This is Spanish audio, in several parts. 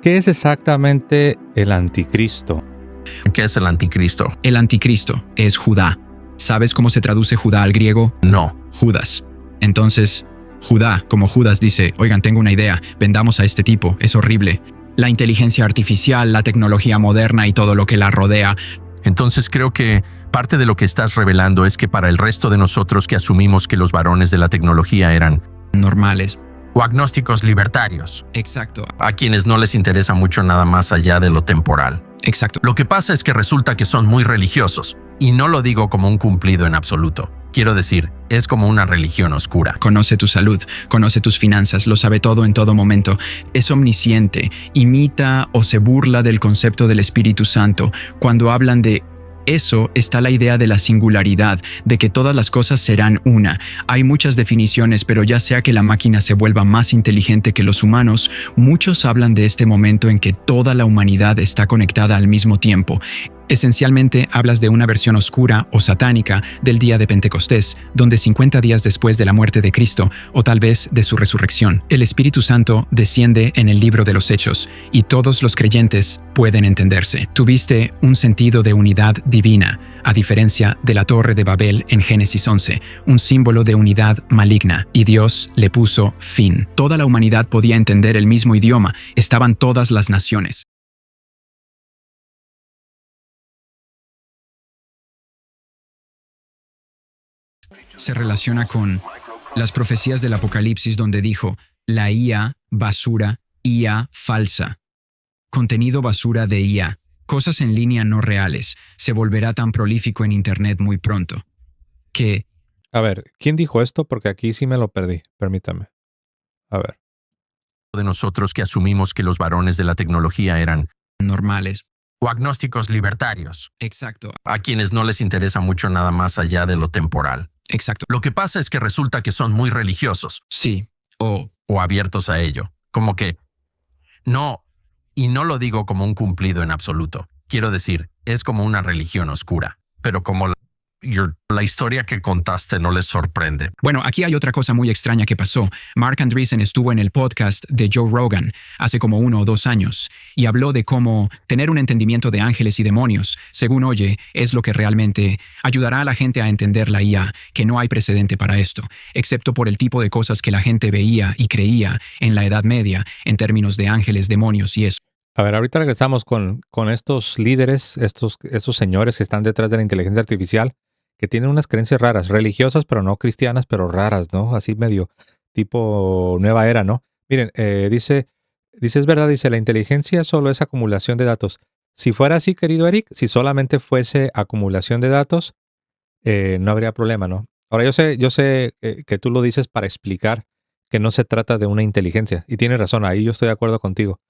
¿Qué es exactamente el anticristo? ¿Qué es el anticristo? El anticristo es Judá. ¿Sabes cómo se traduce Judá al griego? No. Judas. Entonces, Judá, como Judas, dice, oigan, tengo una idea, vendamos a este tipo, es horrible. La inteligencia artificial, la tecnología moderna y todo lo que la rodea. Entonces creo que parte de lo que estás revelando es que para el resto de nosotros que asumimos que los varones de la tecnología eran Normales. o agnósticos libertarios, Exacto. a quienes no les interesa mucho nada más allá de lo temporal. Exacto. Lo que pasa es que resulta que son muy religiosos, y no lo digo como un cumplido en absoluto. Quiero decir, es como una religión oscura. Conoce tu salud, conoce tus finanzas, lo sabe todo en todo momento. Es omnisciente, imita o se burla del concepto del Espíritu Santo. Cuando hablan de eso está la idea de la singularidad, de que todas las cosas serán una. Hay muchas definiciones, pero ya sea que la máquina se vuelva más inteligente que los humanos, muchos hablan de este momento en que toda la humanidad está conectada al mismo tiempo. Esencialmente hablas de una versión oscura o satánica del día de Pentecostés, donde 50 días después de la muerte de Cristo, o tal vez de su resurrección, el Espíritu Santo desciende en el libro de los Hechos, y todos los creyentes pueden entenderse. Tuviste un sentido de unidad divina, a diferencia de la Torre de Babel en Génesis 11, un símbolo de unidad maligna, y Dios le puso fin. Toda la humanidad podía entender el mismo idioma, estaban todas las naciones. Se relaciona con las profecías del Apocalipsis donde dijo, la IA basura, IA falsa. Contenido basura de IA, cosas en línea no reales, se volverá tan prolífico en Internet muy pronto. Que A ver, ¿quién dijo esto? Porque aquí sí me lo perdí. Permítame. A ver. De nosotros que asumimos que los varones de la tecnología eran normales. o agnósticos libertarios, Exacto, a quienes no les interesa mucho nada más allá de lo temporal. exacto. Lo que pasa es que resulta que son muy religiosos Sí, o o abiertos a ello. Como que no, y no lo digo como un cumplido en absoluto. Quiero decir, es como una religión oscura. Pero como la historia que contaste no les sorprende. bueno, aquí hay otra cosa muy extraña que pasó. Mark Andreessen estuvo en el podcast de Joe Rogan hace como 1 o 2 años y habló de cómo tener un entendimiento de ángeles y demonios, según oye, es lo que realmente ayudará a la gente a entender la IA, que no hay precedente para esto, excepto por el tipo de cosas que la gente veía y creía en la Edad Media en términos de ángeles, demonios y eso. A ver, ahorita regresamos con estos líderes, estos señores que están detrás de la inteligencia artificial, que tienen unas creencias raras, religiosas, pero no cristianas, pero raras, ¿no? Así medio tipo nueva era, ¿no? Miren, dice, es verdad, dice, la inteligencia solo es acumulación de datos. Si fuera así, querido Eric, si solamente fuese acumulación de datos, no habría problema, ¿no? Ahora, yo sé que tú lo dices para explicar que no se trata de una inteligencia, y tienes razón, ahí yo estoy de acuerdo contigo.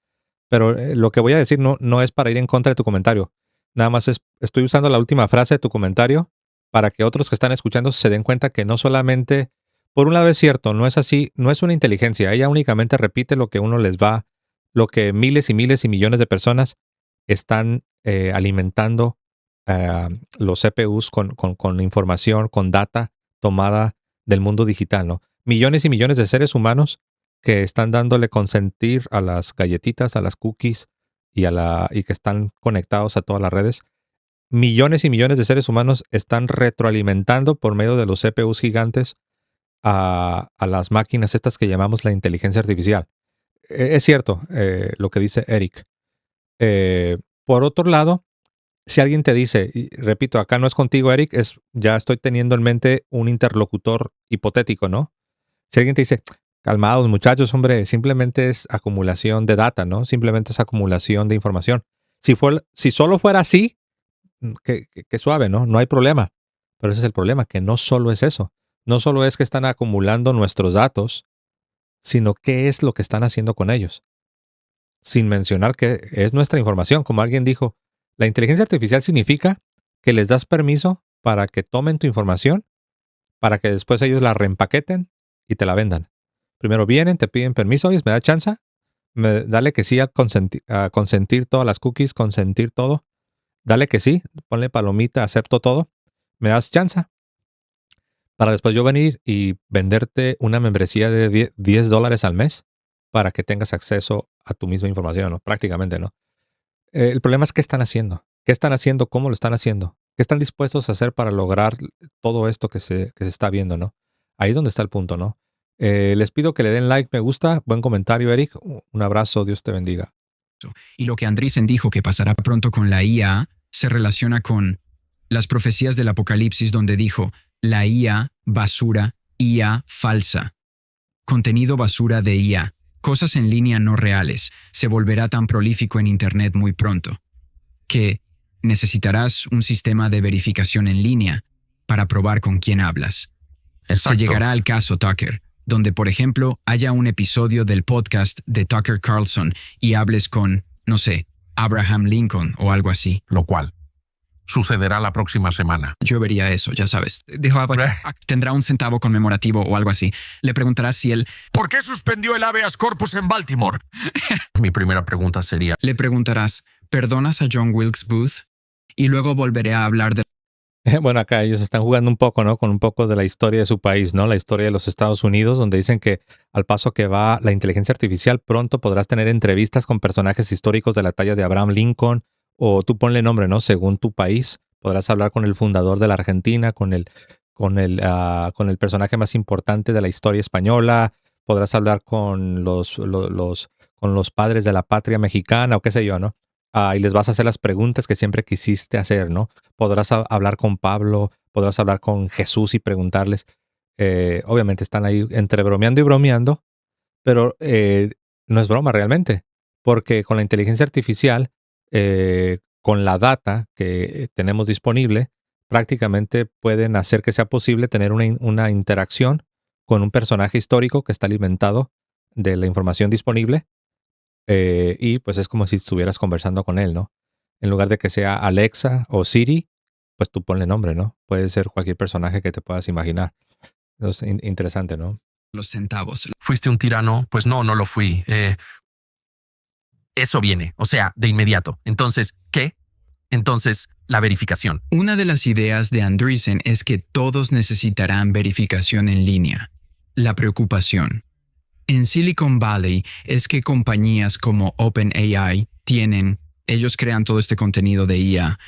Pero lo que voy a decir no es para ir en contra de tu comentario. Nada más estoy usando la última frase de tu comentario para que otros que están escuchando se den cuenta que no solamente, por un lado es cierto, no es así, no es una inteligencia. Ella únicamente repite lo que uno les va, lo que miles y miles y millones de personas están alimentando los CPUs con información, con data tomada del mundo digital, ¿no? Millones y millones de seres humanos que están dándole consentir a las galletitas, a las cookies y que están conectados a todas las redes. Millones y millones de seres humanos están retroalimentando por medio de los CPUs gigantes a las máquinas estas que llamamos la inteligencia artificial. Es cierto lo que dice Eric. Por otro lado, si alguien te dice, y repito, acá no es contigo, Eric, ya estoy teniendo en mente un interlocutor hipotético, ¿no? Si alguien te dice, calmados muchachos, hombre, simplemente es acumulación de data, ¿no? Simplemente es acumulación de información. Si solo fuera así, qué suave, ¿no? No hay problema. Pero ese es el problema, que no solo es eso. No solo es que están acumulando nuestros datos, sino qué es lo que están haciendo con ellos. Sin mencionar que es nuestra información. Como alguien dijo, la inteligencia artificial significa que les das permiso para que tomen tu información, para que después ellos la reempaqueten y te la vendan. Primero vienen, te piden permiso, oye, ¿me da chance? Dale que sí a consentir todas las cookies, consentir todo. Dale que sí, ponle palomita, acepto todo. ¿Me das chance? Para después yo venir y venderte una membresía de $10 al mes para que tengas acceso a tu misma información, ¿no? Prácticamente, ¿no? El problema es qué están haciendo. ¿Qué están haciendo? ¿Cómo lo están haciendo? ¿Qué están dispuestos a hacer para lograr todo esto que se está viendo, ¿no? Ahí es donde está el punto, ¿no? Les pido que le den like, me gusta, buen comentario, Eric. Un abrazo, Dios te bendiga. Y lo que Andreessen dijo que pasará pronto con la IA se relaciona con las profecías del Apocalipsis donde dijo, la IA basura, IA falsa. Contenido basura de IA, cosas en línea no reales, se volverá tan prolífico en Internet muy pronto, que necesitarás un sistema de verificación en línea para probar con quién hablas. Exacto. Se llegará al caso Tucker, donde por ejemplo haya un episodio del podcast de Tucker Carlson y hables con, no sé, Abraham Lincoln o algo así. Lo cual sucederá la próxima semana. Yo vería eso, ya sabes. Dijo, tendrá un centavo conmemorativo o algo así. Le preguntarás si él... ¿Por qué suspendió el habeas corpus en Baltimore? Mi primera pregunta sería... Le preguntarás, ¿perdonas a John Wilkes Booth? Y luego volveré a hablar de... Bueno, acá ellos están jugando un poco, ¿no? Con un poco de la historia de su país, ¿no? La historia de los Estados Unidos, donde dicen que al paso que va la inteligencia artificial, pronto podrás tener entrevistas con personajes históricos de la talla de Abraham Lincoln, o tú ponle nombre, ¿no? Según tu país, podrás hablar con el fundador de la Argentina, con el personaje más importante de la historia española, podrás hablar con con los padres de la patria mexicana, o qué sé yo, ¿no? Y les vas a hacer las preguntas que siempre quisiste hacer, ¿no? Podrás hablar con Pablo, podrás hablar con Jesús y preguntarles. Obviamente están ahí entre bromeando y bromeando, pero no es broma realmente, porque con la inteligencia artificial, con la data que tenemos disponible, prácticamente pueden hacer que sea posible tener una interacción con un personaje histórico que está alimentado de la información disponible. Y pues es como si estuvieras conversando con él, ¿no? En lugar de que sea Alexa o Siri, pues tú ponle nombre, ¿no? Puede ser cualquier personaje que te puedas imaginar. Es interesante, ¿no? los centavos. ¿Fuiste un tirano? Pues no, no lo fui. Eso viene, o sea, de inmediato. Entonces, ¿qué? Entonces, la verificación. Una de las ideas de Andreessen es que todos necesitarán verificación en línea. La preocupación en Silicon Valley es que compañías como OpenAI ellos crean todo este contenido de IA,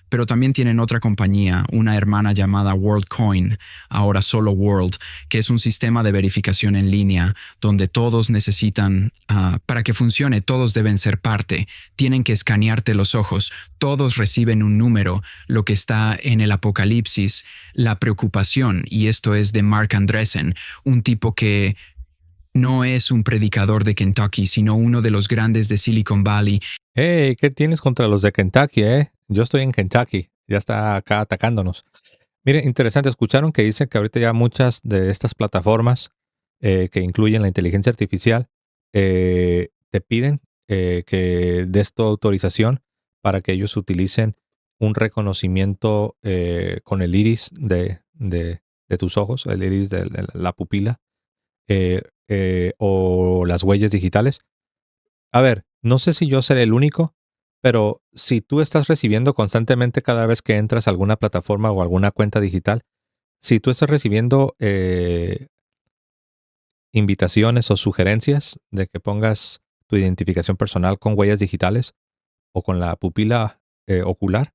pero también tienen otra compañía, una hermana llamada WorldCoin, ahora solo World, que es un sistema de verificación en línea donde todos necesitan, para que funcione, todos deben ser parte, tienen que escanearte los ojos, todos reciben un número, lo que está en el Apocalipsis, la preocupación, y esto es de Mark Andreessen, un tipo que no es un predicador de Kentucky, sino uno de los grandes de Silicon Valley. Hey, ¿qué tienes contra los de Kentucky, Yo estoy en Kentucky. Ya está acá atacándonos. Mire, interesante. Escucharon que dicen que ahorita ya muchas de estas plataformas que incluyen la inteligencia artificial te piden que des tu autorización para que ellos utilicen un reconocimiento con el iris de tus ojos, el iris de la pupila, o las huellas digitales. A ver, no sé si yo seré el único, pero si tú estás recibiendo constantemente cada vez que entras a alguna plataforma o alguna cuenta digital, si tú estás recibiendo invitaciones o sugerencias de que pongas tu identificación personal con huellas digitales o con la pupila ocular,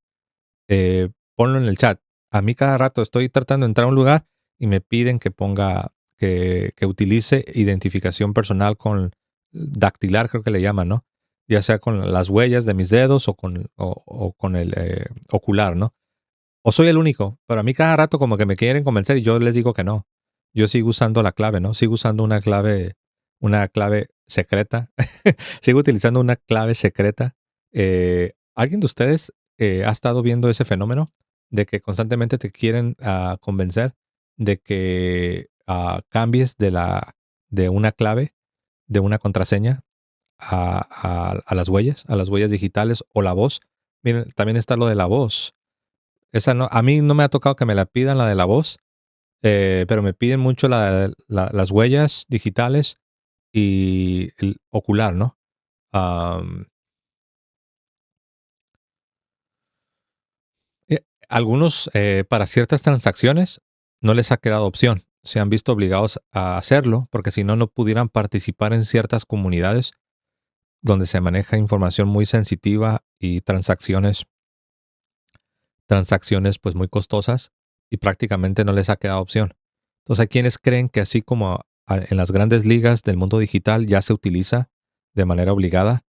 ponlo en el chat. A mí cada rato estoy tratando de entrar a un lugar y me piden que ponga, que utilice identificación personal con dactilar, creo que le llaman, ¿no? Ya sea con las huellas de mis dedos o con el ocular, ¿no? O soy el único, pero a mí cada rato como que me quieren convencer y yo les digo que no. Yo sigo usando la clave, ¿no? Sigo usando una clave secreta. Sigo utilizando una clave secreta. ¿Alguien de ustedes ha estado viendo ese fenómeno de que constantemente te quieren convencer de que cambies de una clave, de una contraseña a las huellas digitales o la voz? Miren, también está lo de la voz. Esa no, a mí no me ha tocado que me la pidan la de la voz, pero me piden mucho las huellas digitales y el ocular, ¿no? Am, Algunos, para ciertas transacciones, no les ha quedado opción. Se han visto obligados a hacerlo porque si no, no pudieran participar en ciertas comunidades. donde se maneja información muy sensitiva y transacciones pues muy costosas y prácticamente no les ha quedado opción. Entonces hay quienes creen que así como en las grandes ligas del mundo digital ya se utiliza de manera obligada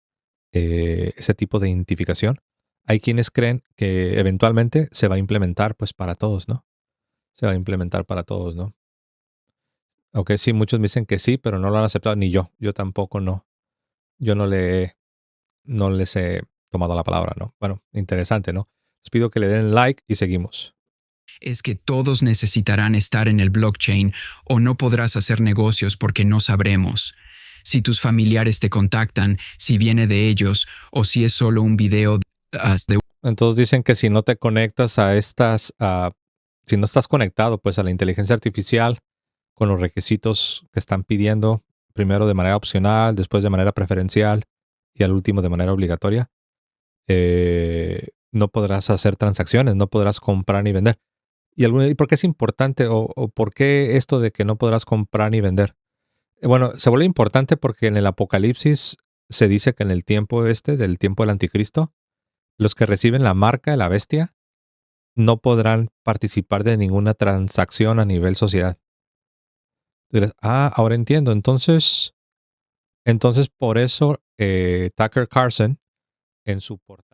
ese tipo de identificación, hay quienes creen que eventualmente se va a implementar pues para todos, ¿no? Se va a implementar para todos, ¿no? Aunque sí, muchos me dicen que sí, pero no lo han aceptado, ni yo. Yo tampoco no. Yo no les he tomado la palabra, ¿no? Bueno, interesante, ¿no? Les pido que le den like y seguimos. Es que todos necesitarán estar en el blockchain o no podrás hacer negocios porque no sabremos. Si tus familiares te contactan, si viene de ellos o si es solo un video de... Entonces dicen que si no te conectas a si no estás conectado pues a la inteligencia artificial con los requisitos que están pidiendo, primero de manera opcional, después de manera preferencial y al último de manera obligatoria, no podrás hacer transacciones, no podrás comprar ni vender. ¿Y por qué es importante o por qué esto de que no podrás comprar ni vender? Bueno, se vuelve importante porque en el Apocalipsis se dice que en el tiempo del tiempo del anticristo, los que reciben la marca de la bestia no podrán participar de ninguna transacción a nivel sociedad. Tú dirás, ahora entiendo. Entonces por eso Tucker Carlson en su portada.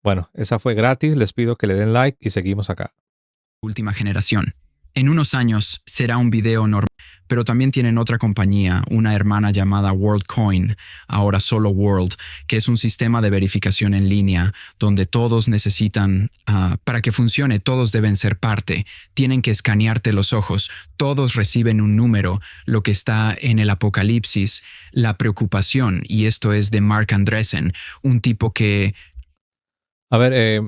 Bueno, esa fue gratis. Les pido que le den like y seguimos acá. última generación. En unos años será un video normal, pero también tienen otra compañía, una hermana llamada WorldCoin, ahora solo World, que es un sistema de verificación en línea donde todos necesitan, para que funcione, todos deben ser parte, tienen que escanearte los ojos, todos reciben un número, lo que está en el Apocalipsis, la preocupación, y esto es de Mark Andreessen, un tipo que... A ver,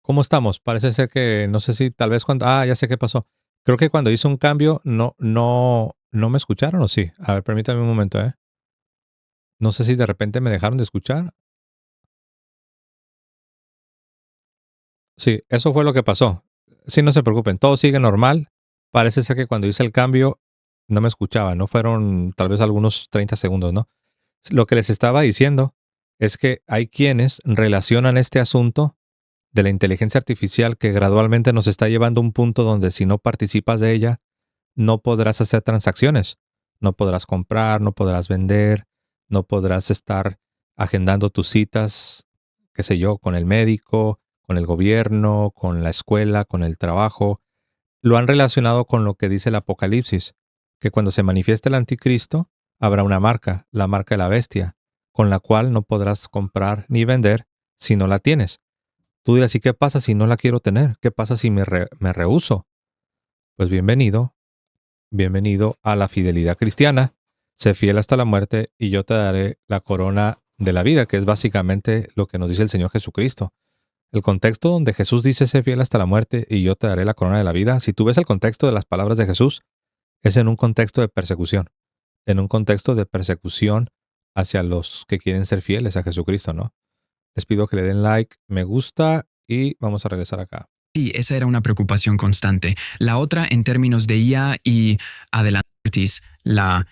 ¿cómo estamos? Parece ser que, no sé si tal vez cuando... ya sé qué pasó. Creo que cuando hice un cambio no me escucharon o sí. A ver, permítame un momento, ¿eh? No sé si de repente me dejaron de escuchar. Sí, eso fue lo que pasó. Sí, no se preocupen, todo sigue normal. Parece ser que cuando hice el cambio no me escuchaban, no fueron tal vez algunos 30 segundos, ¿no? Lo que les estaba diciendo es que hay quienes relacionan este asunto de la inteligencia artificial que gradualmente nos está llevando a un punto donde si no participas de ella, no podrás hacer transacciones, no podrás comprar, no podrás vender, no podrás estar agendando tus citas, qué sé yo, con el médico, con el gobierno, con la escuela, con el trabajo. Lo han relacionado con lo que dice el Apocalipsis, que cuando se manifieste el anticristo, habrá una marca, la marca de la bestia, con la cual no podrás comprar ni vender si no la tienes. Tú dirás, ¿y qué pasa si no la quiero tener? ¿Qué pasa si me rehúso? Pues bienvenido a la fidelidad cristiana. Sé fiel hasta la muerte y yo te daré la corona de la vida, que es básicamente lo que nos dice el Señor Jesucristo. El contexto donde Jesús dice sé fiel hasta la muerte y yo te daré la corona de la vida, si tú ves el contexto de las palabras de Jesús, es en un contexto de persecución. En un contexto de persecución hacia los que quieren ser fieles a Jesucristo, ¿no? Les pido que le den like, me gusta y vamos a regresar acá. Sí, esa era una preocupación constante. La otra, en términos de IA y adelantis, la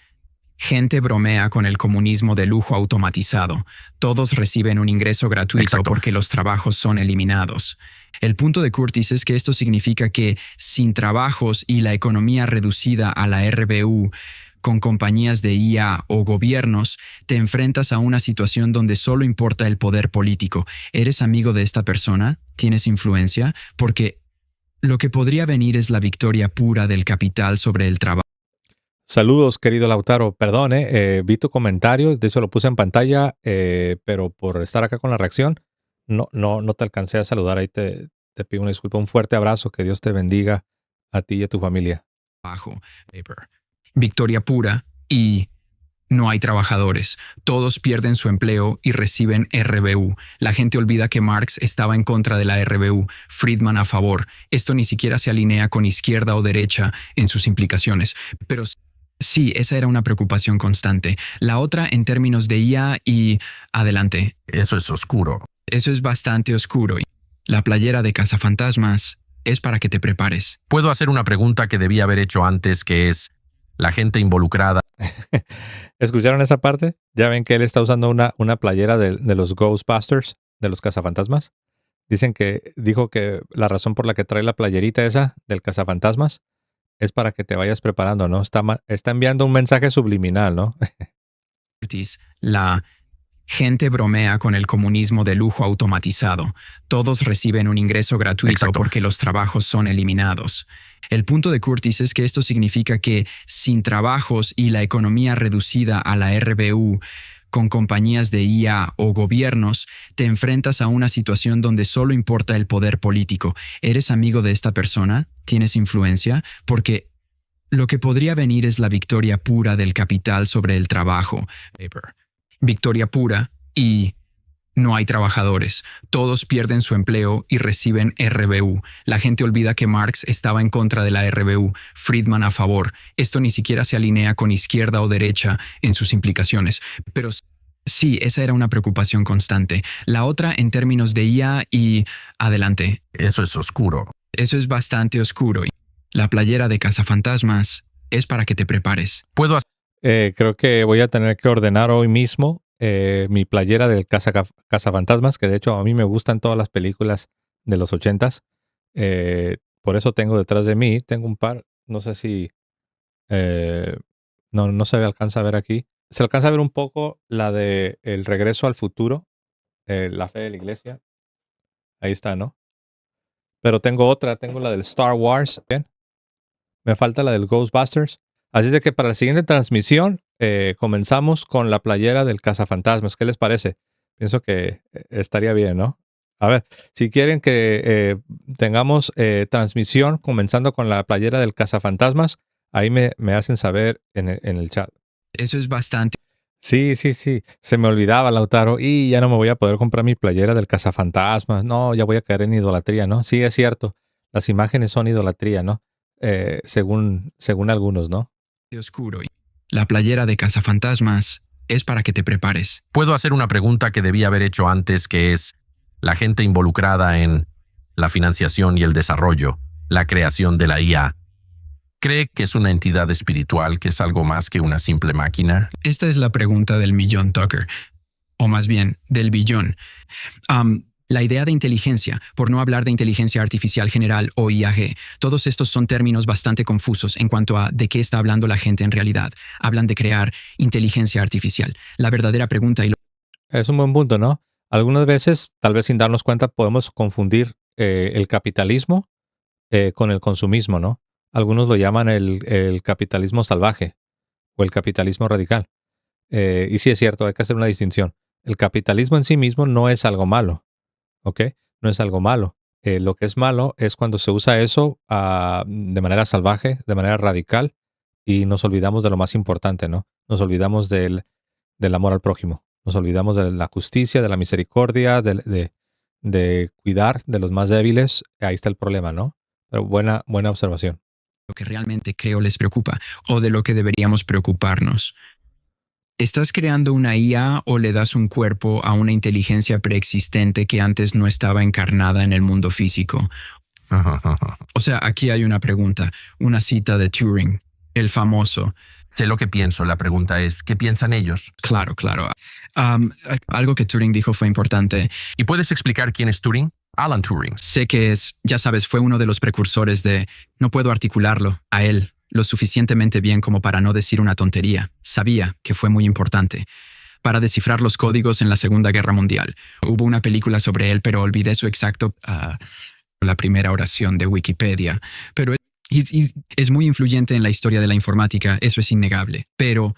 gente bromea con el comunismo de lujo automatizado. Todos reciben un ingreso gratuito Exacto. porque los trabajos son eliminados. El punto de Curtis es que esto significa que sin trabajos y la economía reducida a la RBU, con compañías de IA o gobiernos, te enfrentas a una situación donde solo importa el poder político. ¿Eres amigo de esta persona? ¿Tienes influencia? Porque lo que podría venir es la victoria pura del capital sobre el trabajo. Saludos, querido Lautaro. Perdón, vi tu comentario, de hecho lo puse en pantalla, pero por estar acá con la reacción, no te alcancé a saludar. Ahí te pido una disculpa, un fuerte abrazo, que Dios te bendiga a ti y a tu familia. Victoria pura y No hay trabajadores. Todos pierden su empleo y reciben RBU. La gente olvida que Marx estaba en contra de la RBU, Friedman a favor. Esto ni siquiera se alinea con izquierda o derecha en sus implicaciones. Pero sí, esa era una preocupación constante. La otra en términos de IA y... Adelante. Eso es oscuro. Eso es bastante oscuro. La playera de cazafantasmas es para que te prepares. Puedo hacer una pregunta que debía haber hecho antes, que es la gente involucrada. ¿Escucharon esa parte? Ya ven que él está usando una playera de los Ghostbusters, de los cazafantasmas. Dijo que la razón por la que trae la playerita esa del cazafantasmas es para que te vayas preparando, ¿no? Está enviando un mensaje subliminal, ¿no? La gente bromea con el comunismo de lujo automatizado. Todos reciben un ingreso gratuito. Exacto. Porque los trabajos son eliminados. El punto de Curtis es que esto significa que sin trabajos y la economía reducida a la RBU, con compañías de IA o gobiernos, te enfrentas a una situación donde solo importa el poder político. ¿Eres amigo de esta persona? ¿Tienes influencia? Porque lo que podría venir es la victoria pura del capital sobre el trabajo. Victoria pura y no hay trabajadores. Todos pierden su empleo y reciben RBU. La gente olvida que Marx estaba en contra de la RBU, Friedman a favor. Esto ni siquiera se alinea con izquierda o derecha en sus implicaciones. Pero sí, esa era una preocupación constante. La otra en términos de IA y... Adelante. Eso es oscuro. Eso es bastante oscuro. La playera de cazafantasmas es para que te prepares. Puedo hacer Creo que voy a tener que ordenar hoy mismo mi playera del cazafantasmas, que de hecho a mí me gustan todas las películas de los 80s. Por eso tengo detrás de mí, tengo un par, no sé si... no se alcanza a ver aquí. Se alcanza a ver un poco la de El Regreso al Futuro, La Fe de la Iglesia. Ahí está, ¿no? Pero tengo otra, tengo la del Star Wars. Bien. Me falta la del Ghostbusters. Así es de que para la siguiente transmisión comenzamos con la playera del cazafantasmas. ¿Qué les parece? Pienso que estaría bien, ¿no? A ver, si quieren que tengamos transmisión comenzando con la playera del cazafantasmas, ahí me hacen saber en el chat. Eso es bastante. Sí. Se me olvidaba, Lautaro. Y ya no me voy a poder comprar mi playera del cazafantasmas. No, ya voy a caer en idolatría, ¿no? Sí, es cierto. Las imágenes son idolatría, ¿no? Según algunos, ¿no? Oscuro. La playera de cazafantasmas es para que te prepares. Puedo hacer una pregunta que debía haber hecho antes, que es la gente involucrada en la financiación y el desarrollo, la creación de la IA. ¿Cree que es una entidad espiritual, que es algo más que una simple máquina? Esta es la pregunta del millón, Tucker. O más bien, del billón. La idea de inteligencia, por no hablar de inteligencia artificial general o IAG, todos estos son términos bastante confusos en cuanto a de qué está hablando la gente en realidad. Hablan de crear inteligencia artificial. La verdadera pregunta Es un buen punto, ¿no? Algunas veces, tal vez sin darnos cuenta, podemos confundir el capitalismo con el consumismo, ¿no? Algunos lo llaman el capitalismo salvaje o el capitalismo radical. Y sí es cierto, hay que hacer una distinción. El capitalismo en sí mismo no es algo malo. ¿Ok? No es algo malo. Lo que es malo es cuando se usa eso de manera salvaje, de manera radical, y nos olvidamos de lo más importante, ¿no? Nos olvidamos del amor al prójimo. Nos olvidamos de la justicia, de la misericordia, de cuidar de los más débiles. Ahí está el problema, ¿no? Pero buena observación. lo que realmente creo les preocupa o de lo que deberíamos preocuparnos. ¿Estás creando una IA o le das un cuerpo a una inteligencia preexistente que antes no estaba encarnada en el mundo físico? O sea, aquí hay una pregunta, una cita de Turing, el famoso. Sé lo que pienso, la pregunta es, ¿qué piensan ellos? Claro. Algo que Turing dijo fue importante. ¿Y puedes explicar quién es Turing? Alan Turing. Sé que ya sabes, fue uno de los precursores de, no puedo articularlo, a él, lo suficientemente bien como para no decir una tontería. Sabía que fue muy importante. Para descifrar los códigos en la Segunda Guerra Mundial. Hubo una película sobre él, pero olvidé su exacto... la primera oración de Wikipedia. Pero es muy influyente en la historia de la informática, eso es innegable. Pero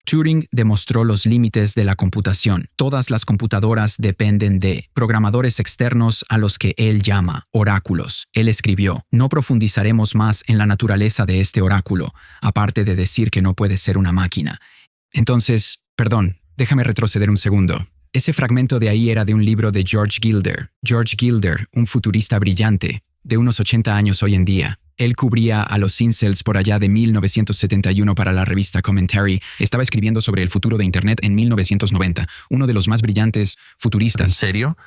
Turing demostró los límites de la computación. Todas las computadoras dependen de programadores externos a los que él llama oráculos. Él escribió, no profundizaremos más en la naturaleza de este oráculo, aparte de decir que no puede ser una máquina. Entonces, perdón, déjame retroceder un segundo. Ese fragmento de ahí era de un libro de George Gilder. George Gilder, un futurista brillante, de unos 80 años hoy en día. Él cubría a los incels por allá de 1971 para la revista Commentary. Estaba escribiendo sobre el futuro de Internet en 1990, uno de los más brillantes futuristas. ¿En serio?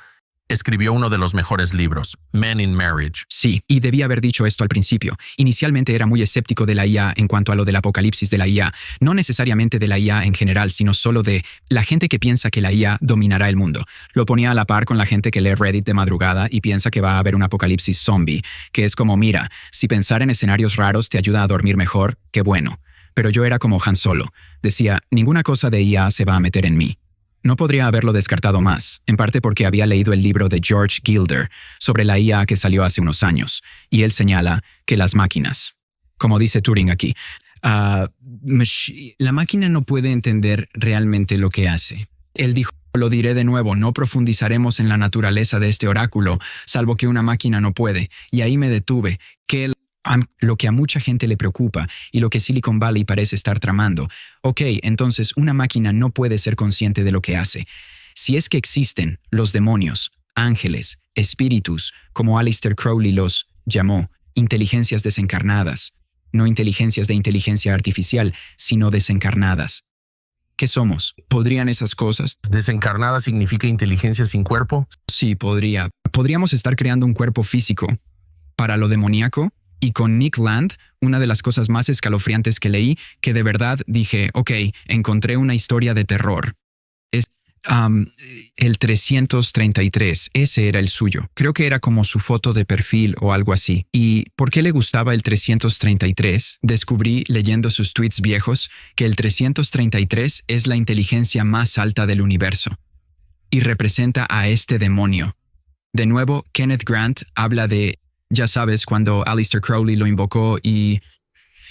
Escribió uno de los mejores libros, Men in Marriage. Sí, y debía haber dicho esto al principio. Inicialmente era muy escéptico de la IA en cuanto a lo del apocalipsis de la IA. No necesariamente de la IA en general, sino solo de la gente que piensa que la IA dominará el mundo. Lo ponía a la par con la gente que lee Reddit de madrugada y piensa que va a haber un apocalipsis zombie, que es como, mira, si pensar en escenarios raros te ayuda a dormir mejor, qué bueno. Pero yo era como Han Solo. Decía, ninguna cosa de IA se va a meter en mí. No podría haberlo descartado más, en parte porque había leído el libro de George Gilder sobre la IA que salió hace unos años, y él señala que las máquinas, como dice Turing aquí, la máquina no puede entender realmente lo que hace. Él dijo, lo diré de nuevo, no profundizaremos en la naturaleza de este oráculo, salvo que una máquina no puede, y ahí me detuve, lo que a mucha gente le preocupa y lo que Silicon Valley parece estar tramando. Ok, entonces una máquina no puede ser consciente de lo que hace. Si es que existen los demonios, ángeles, espíritus, como Aleister Crowley los llamó, inteligencias desencarnadas, no inteligencias de inteligencia artificial, sino desencarnadas. ¿Qué somos? ¿Podrían esas cosas? ¿Desencarnada significa inteligencia sin cuerpo? Sí, podría. Podríamos estar creando un cuerpo físico para lo demoníaco. Y con Nick Land, una de las cosas más escalofriantes que leí, que de verdad dije, ok, encontré una historia de terror. Es el 333, ese era el suyo. Creo que era como su foto de perfil o algo así. ¿Y por qué le gustaba el 333? Descubrí, leyendo sus tweets viejos, que el 333 es la inteligencia más alta del universo. Y representa a este demonio. De nuevo, Kenneth Grant habla de... Ya sabes, cuando Aleister Crowley lo invocó y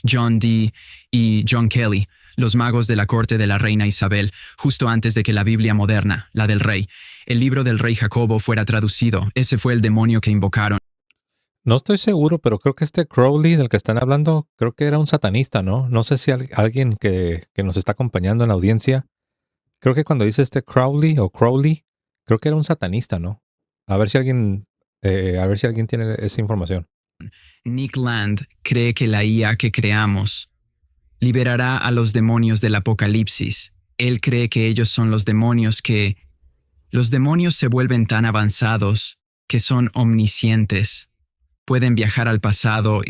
John Dee y John Kelly, los magos de la corte de la reina Isabel, justo antes de que la Biblia moderna, la del rey, el libro del rey Jacobo fuera traducido. Ese fue el demonio que invocaron. No estoy seguro, pero creo que este Crowley del que están hablando, creo que era un satanista, ¿no? No sé si alguien que nos está acompañando en la audiencia, creo que cuando dice este Crowley o Crowley, creo que era un satanista, ¿no? A ver si alguien tiene esa información. Nick Land cree que la IA que creamos liberará a los demonios del apocalipsis. Él cree que ellos son los demonios que... Los demonios se vuelven tan avanzados que son omniscientes. Pueden viajar al pasado.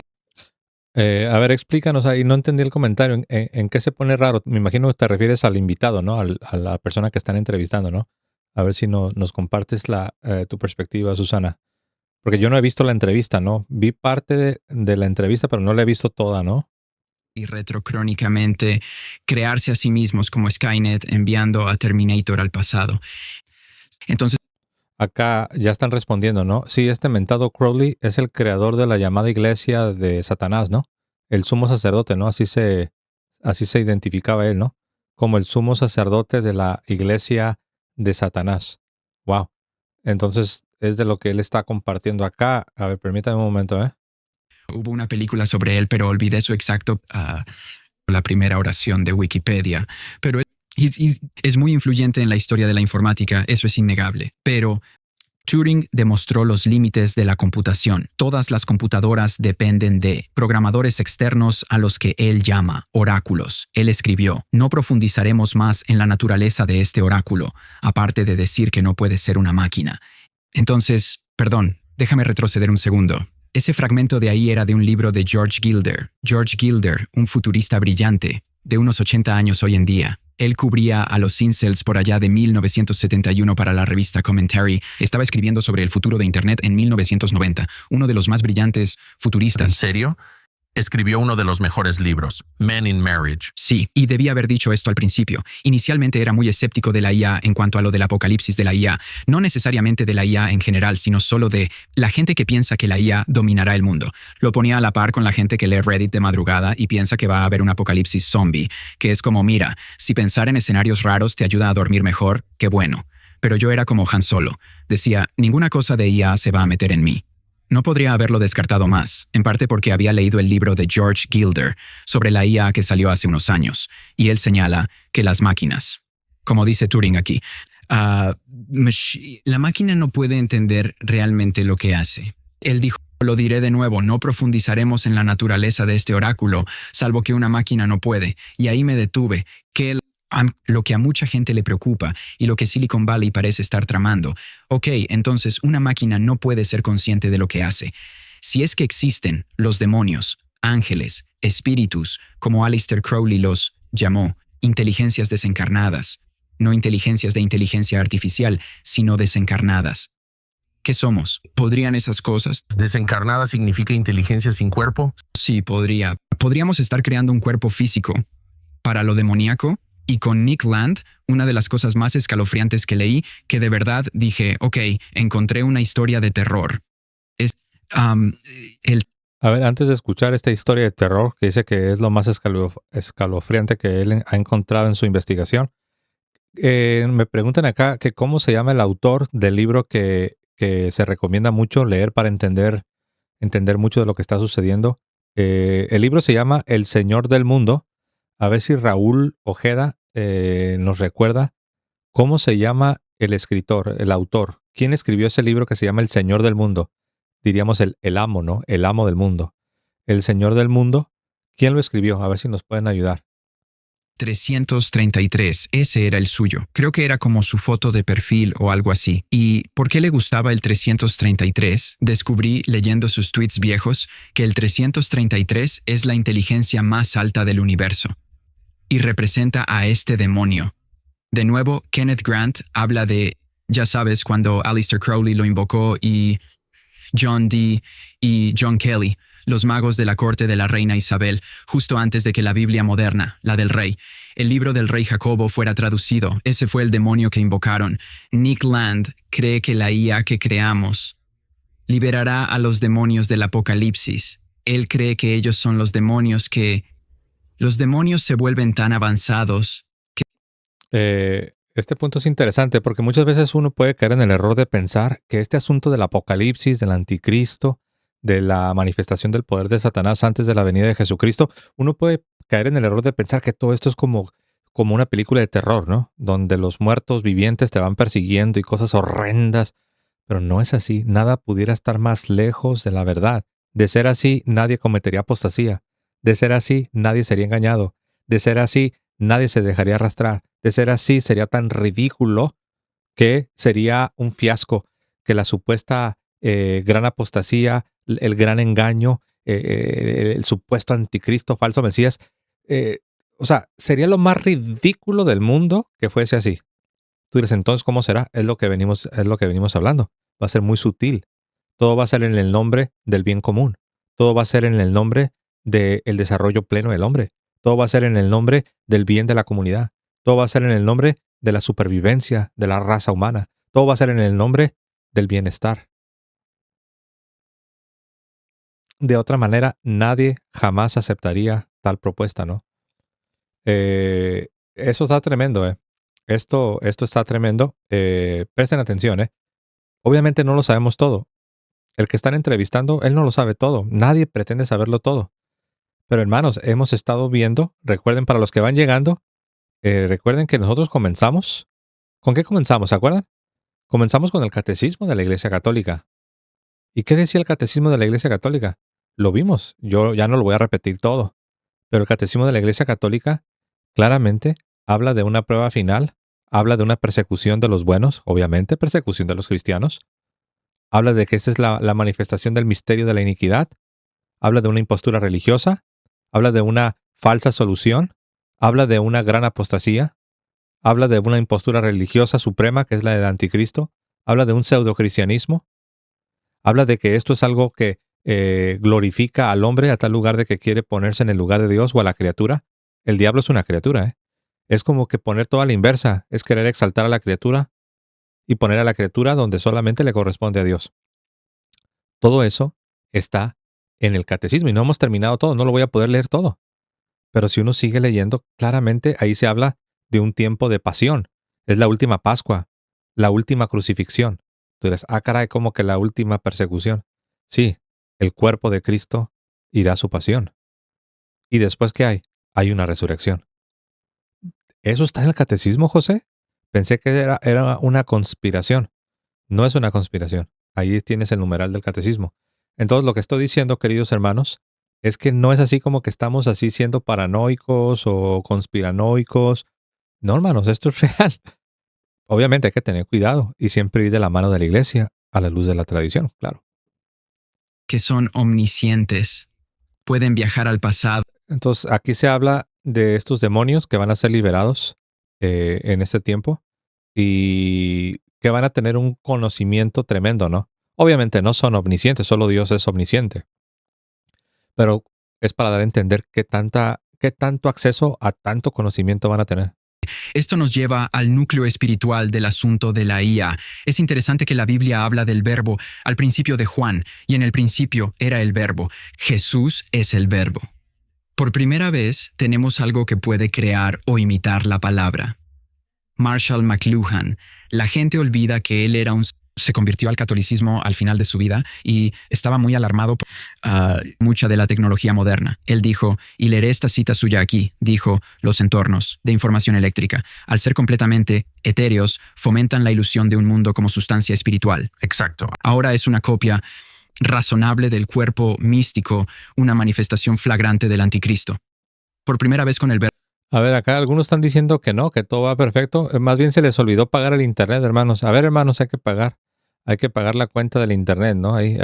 A ver, explícanos ahí, no entendí el comentario. ¿En qué se pone raro? Me imagino que te refieres al invitado, ¿no? A la persona que están entrevistando, ¿no? A ver si nos compartes tu perspectiva, Susana. Porque yo no he visto la entrevista, ¿no? Vi parte de la entrevista, pero no la he visto toda, ¿no? Y retrocrónicamente crearse a sí mismos como Skynet enviando a Terminator al pasado. Entonces, acá ya están respondiendo, ¿no? Sí, este mentado Crowley es el creador de la llamada iglesia de Satanás, ¿no? El sumo sacerdote, ¿no? Así se identificaba él, ¿no? Como el sumo sacerdote de la iglesia de Satanás. Wow. Entonces es de lo que él está compartiendo acá. A ver, permítame un momento, ¿eh? Hubo una película sobre él, pero olvidé su exacto, la primera oración de Wikipedia. Pero es muy influyente en la historia de la informática, eso es innegable. Pero Turing demostró los límites de la computación. Todas las computadoras dependen de programadores externos a los que él llama oráculos. Él escribió, no profundizaremos más en la naturaleza de este oráculo, aparte de decir que no puede ser una máquina. Entonces, perdón, déjame retroceder un segundo. Ese fragmento de ahí era de un libro de George Gilder. George Gilder, un futurista brillante, de unos 80 años hoy en día. Él cubría a los incels por allá de 1971 para la revista Commentary. Estaba escribiendo sobre el futuro de Internet en 1990, uno de los más brillantes futuristas. ¿En serio? Escribió uno de los mejores libros, Men in Marriage. Sí, y debía haber dicho esto al principio. Inicialmente era muy escéptico de la IA en cuanto a lo del apocalipsis de la IA. No necesariamente de la IA en general, sino solo de la gente que piensa que la IA dominará el mundo. Lo ponía a la par con la gente que lee Reddit de madrugada y piensa que va a haber un apocalipsis zombie, que es como, mira, si pensar en escenarios raros te ayuda a dormir mejor, qué bueno. Pero yo era como Han Solo. Decía, ninguna cosa de IA se va a meter en mí. No podría haberlo descartado más, en parte porque había leído el libro de George Gilder sobre la IA que salió hace unos años, y él señala que las máquinas, como dice Turing aquí, la máquina no puede entender realmente lo que hace. Él dijo, lo diré de nuevo, no profundizaremos en la naturaleza de este oráculo, salvo que una máquina no puede, y ahí me detuve, lo que a mucha gente le preocupa y lo que Silicon Valley parece estar tramando. Ok, entonces una máquina no puede ser consciente de lo que hace. Si es que existen los demonios, ángeles, espíritus, como Aleister Crowley los llamó, inteligencias desencarnadas, no inteligencias de inteligencia artificial, sino desencarnadas. ¿Qué somos? ¿Podrían esas cosas? ¿Desencarnada significa inteligencia sin cuerpo? Sí, podría. Podríamos estar creando un cuerpo físico para lo demoníaco. Y con Nick Land, una de las cosas más escalofriantes que leí, que de verdad dije, ok, encontré una historia de terror. A ver, antes de escuchar esta historia de terror, que dice que es lo más escalofriante que él ha encontrado en su investigación, me preguntan acá que cómo se llama el autor del libro que se recomienda mucho leer para entender mucho de lo que está sucediendo. El libro se llama El Señor del Mundo. A ver si Raúl Ojeda nos recuerda cómo se llama el escritor, el autor. ¿Quién escribió ese libro que se llama El Señor del Mundo? Diríamos el amo, ¿no? El amo del mundo. El Señor del Mundo. ¿Quién lo escribió? A ver si nos pueden ayudar. 333, ese era el suyo. Creo que era como su foto de perfil o algo así. ¿Y por qué le gustaba el 333? Descubrí, leyendo sus tweets viejos, que el 333 es la inteligencia más alta del universo. Y representa a este demonio. De nuevo, Kenneth Grant habla de, ya sabes, cuando Aleister Crowley lo invocó y John Dee y John Kelly, los magos de la corte de la reina Isabel, justo antes de que la Biblia moderna, la del rey, el libro del rey Jacobo fuera traducido. Ese fue el demonio que invocaron. Nick Land cree que la IA que creamos liberará a los demonios del Apocalipsis. Él cree que ellos son los demonios que... Los demonios se vuelven tan avanzados que... Este punto es interesante porque muchas veces uno puede caer en el error de pensar que este asunto del apocalipsis, del anticristo, de la manifestación del poder de Satanás antes de la venida de Jesucristo, uno puede caer en el error de pensar que todo esto es como una película de terror, ¿no? Donde los muertos vivientes te van persiguiendo y cosas horrendas. Pero no es así. Nada pudiera estar más lejos de la verdad. De ser así, nadie cometería apostasía. De ser así, nadie sería engañado. De ser así, nadie se dejaría arrastrar. De ser así, sería tan ridículo que sería un fiasco, que la supuesta gran apostasía, el gran engaño, el supuesto anticristo, falso mesías, sería lo más ridículo del mundo que fuese así. Tú dices, entonces, ¿cómo será? Es lo que venimos hablando. Va a ser muy sutil. Todo va a ser en el nombre del bien común. Todo va a ser en el nombre del desarrollo pleno del hombre. Todo va a ser en el nombre del bien de la comunidad. Todo va a ser en el nombre de la supervivencia de la raza humana. Todo va a ser en el nombre del bienestar. De otra manera, nadie jamás aceptaría tal propuesta, ¿no? Eso está tremendo, ¿eh? Esto está tremendo. Presten atención, ¿eh? Obviamente no lo sabemos todo. El que están entrevistando, él no lo sabe todo. Nadie pretende saberlo todo. Pero hermanos, hemos estado viendo, recuerden para los que van llegando, recuerden que nosotros comenzamos. ¿Con qué comenzamos? ¿Se acuerdan? Comenzamos con el catecismo de la Iglesia Católica. ¿Y qué decía el catecismo de la Iglesia Católica? Lo vimos. Yo ya no lo voy a repetir todo. Pero el catecismo de la Iglesia Católica claramente habla de una prueba final, habla de una persecución de los buenos, obviamente persecución de los cristianos. Habla de que esta es la manifestación del misterio de la iniquidad. Habla de una impostura religiosa. Habla de una falsa solución. Habla de una gran apostasía. Habla de una impostura religiosa suprema, que es la del anticristo. Habla de un pseudocristianismo. Habla de que esto es algo que glorifica al hombre a tal lugar de que quiere ponerse en el lugar de Dios o a la criatura. El diablo es una criatura, ¿eh? Es como que poner todo a la inversa. Es querer exaltar a la criatura y poner a la criatura donde solamente le corresponde a Dios. Todo eso está en el catecismo y no hemos terminado todo. No lo voy a poder leer todo. Pero si uno sigue leyendo, claramente ahí se habla de un tiempo de pasión. Es la última Pascua, la última crucifixión. Tú dirás, caray, como que la última persecución. Sí, el cuerpo de Cristo irá a su pasión. ¿Y después qué hay? Hay una resurrección. ¿Eso está en el catecismo, José? Pensé que era una conspiración. No es una conspiración. Ahí tienes el numeral del catecismo. Entonces, lo que estoy diciendo, queridos hermanos, es que no es así como que estamos así siendo paranoicos o conspiranoicos. No, hermanos, esto es real. Obviamente hay que tener cuidado y siempre ir de la mano de la iglesia a la luz de la tradición, claro. Que son omniscientes. Pueden viajar al pasado. Entonces, aquí se habla de estos demonios que van a ser liberados en este tiempo y que van a tener un conocimiento tremendo, ¿no? Obviamente no son omniscientes, solo Dios es omnisciente. Pero es para dar a entender qué tanto acceso a tanto conocimiento van a tener. Esto nos lleva al núcleo espiritual del asunto de la IA. Es interesante que la Biblia habla del verbo al principio de Juan, y en el principio era el verbo. Jesús es el verbo. Por primera vez tenemos algo que puede crear o imitar la palabra. Marshall McLuhan. La gente olvida que él era se convirtió al catolicismo al final de su vida y estaba muy alarmado por mucha de la tecnología moderna. Él dijo, y leeré esta cita suya aquí, dijo, los entornos de información eléctrica, al ser completamente etéreos, fomentan la ilusión de un mundo como sustancia espiritual. Exacto. Ahora es una copia razonable del cuerpo místico, una manifestación flagrante del anticristo. Por primera vez con el verbo. A ver, acá algunos están diciendo que no, que todo va perfecto. Más bien se les olvidó pagar el internet, hermanos. A ver, hermanos, hay que pagar. Hay que pagar la cuenta del internet, ¿no? Ahí.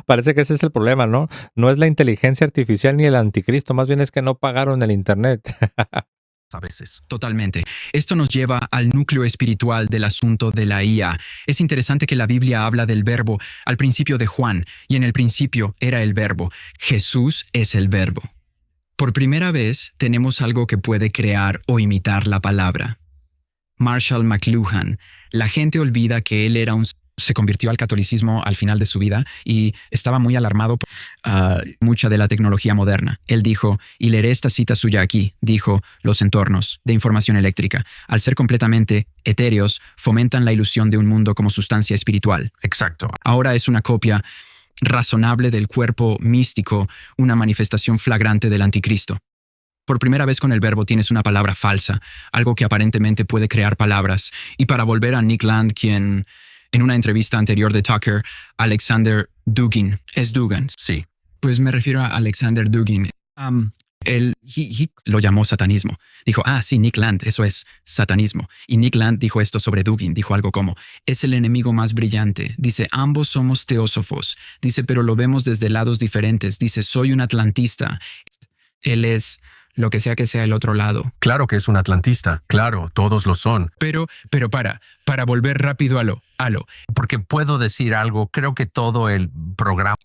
Parece que ese es el problema, ¿no? No es la inteligencia artificial ni el anticristo, más bien es que no pagaron el internet. A veces. Totalmente. Esto nos lleva al núcleo espiritual del asunto de la IA. Es interesante que la Biblia habla del verbo al principio de Juan, y en el principio era el verbo. Jesús es el verbo. Por primera vez tenemos algo que puede crear o imitar la palabra. Marshall McLuhan. La gente olvida que él era se convirtió al catolicismo al final de su vida y estaba muy alarmado por mucha de la tecnología moderna. Él dijo, y leeré esta cita suya aquí, dijo, los entornos de información eléctrica, al ser completamente etéreos, fomentan la ilusión de un mundo como sustancia espiritual. Exacto. Ahora es una copia razonable del cuerpo místico, una manifestación flagrante del anticristo. Por primera vez con el verbo tienes una palabra falsa, algo que aparentemente puede crear palabras. Y para volver a Nick Land, quien en una entrevista anterior de Tucker, Alexander Dugin, ¿es Dugan? Sí. Pues me refiero a Alexander Dugin. Él lo llamó satanismo. Dijo, sí, Nick Land, eso es satanismo. Y Nick Land dijo esto sobre Dugin, dijo algo como, es el enemigo más brillante. Dice, ambos somos teósofos. Dice, pero lo vemos desde lados diferentes. Dice, soy un atlantista. Él es lo que sea el otro lado. Claro que es un atlantista. Claro, todos lo son. Pero para volver rápido a lo. Porque puedo decir algo, creo que todo el programa.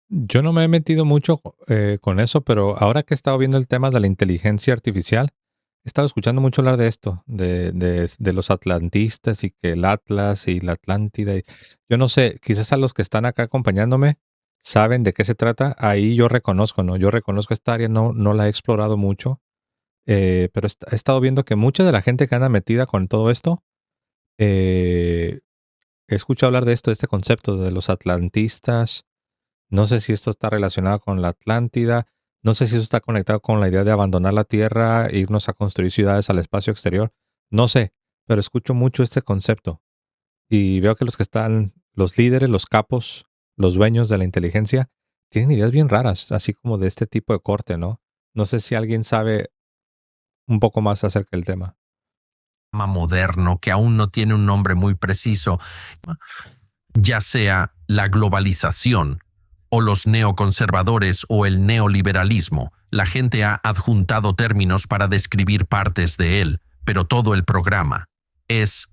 Yo no me he metido mucho con eso, pero ahora que he estado viendo el tema de la inteligencia artificial, he estado escuchando mucho hablar de esto, de los atlantistas y que el Atlas y la Atlántida. Yo no sé, quizás a los que están acá acompañándome saben de qué se trata. Ahí yo reconozco, ¿no? Yo reconozco esta área, no la he explorado mucho, pero he estado viendo que mucha de la gente que anda metida con todo esto, he escuchado hablar de esto, de este concepto de los atlantistas. No sé si esto está relacionado con la Atlántida. No sé si eso está conectado con la idea de abandonar la Tierra e irnos a construir ciudades al espacio exterior. No sé, pero escucho mucho este concepto. Y veo que los que están, los líderes, los capos, los dueños de la inteligencia, tienen ideas bien raras, así como de este tipo de corte, ¿no? No sé si alguien sabe un poco más acerca del tema. Moderno que aún no tiene un nombre muy preciso, ya sea la globalización o los neoconservadores o el neoliberalismo. La gente ha adjuntado términos para describir partes de él, pero todo el programa es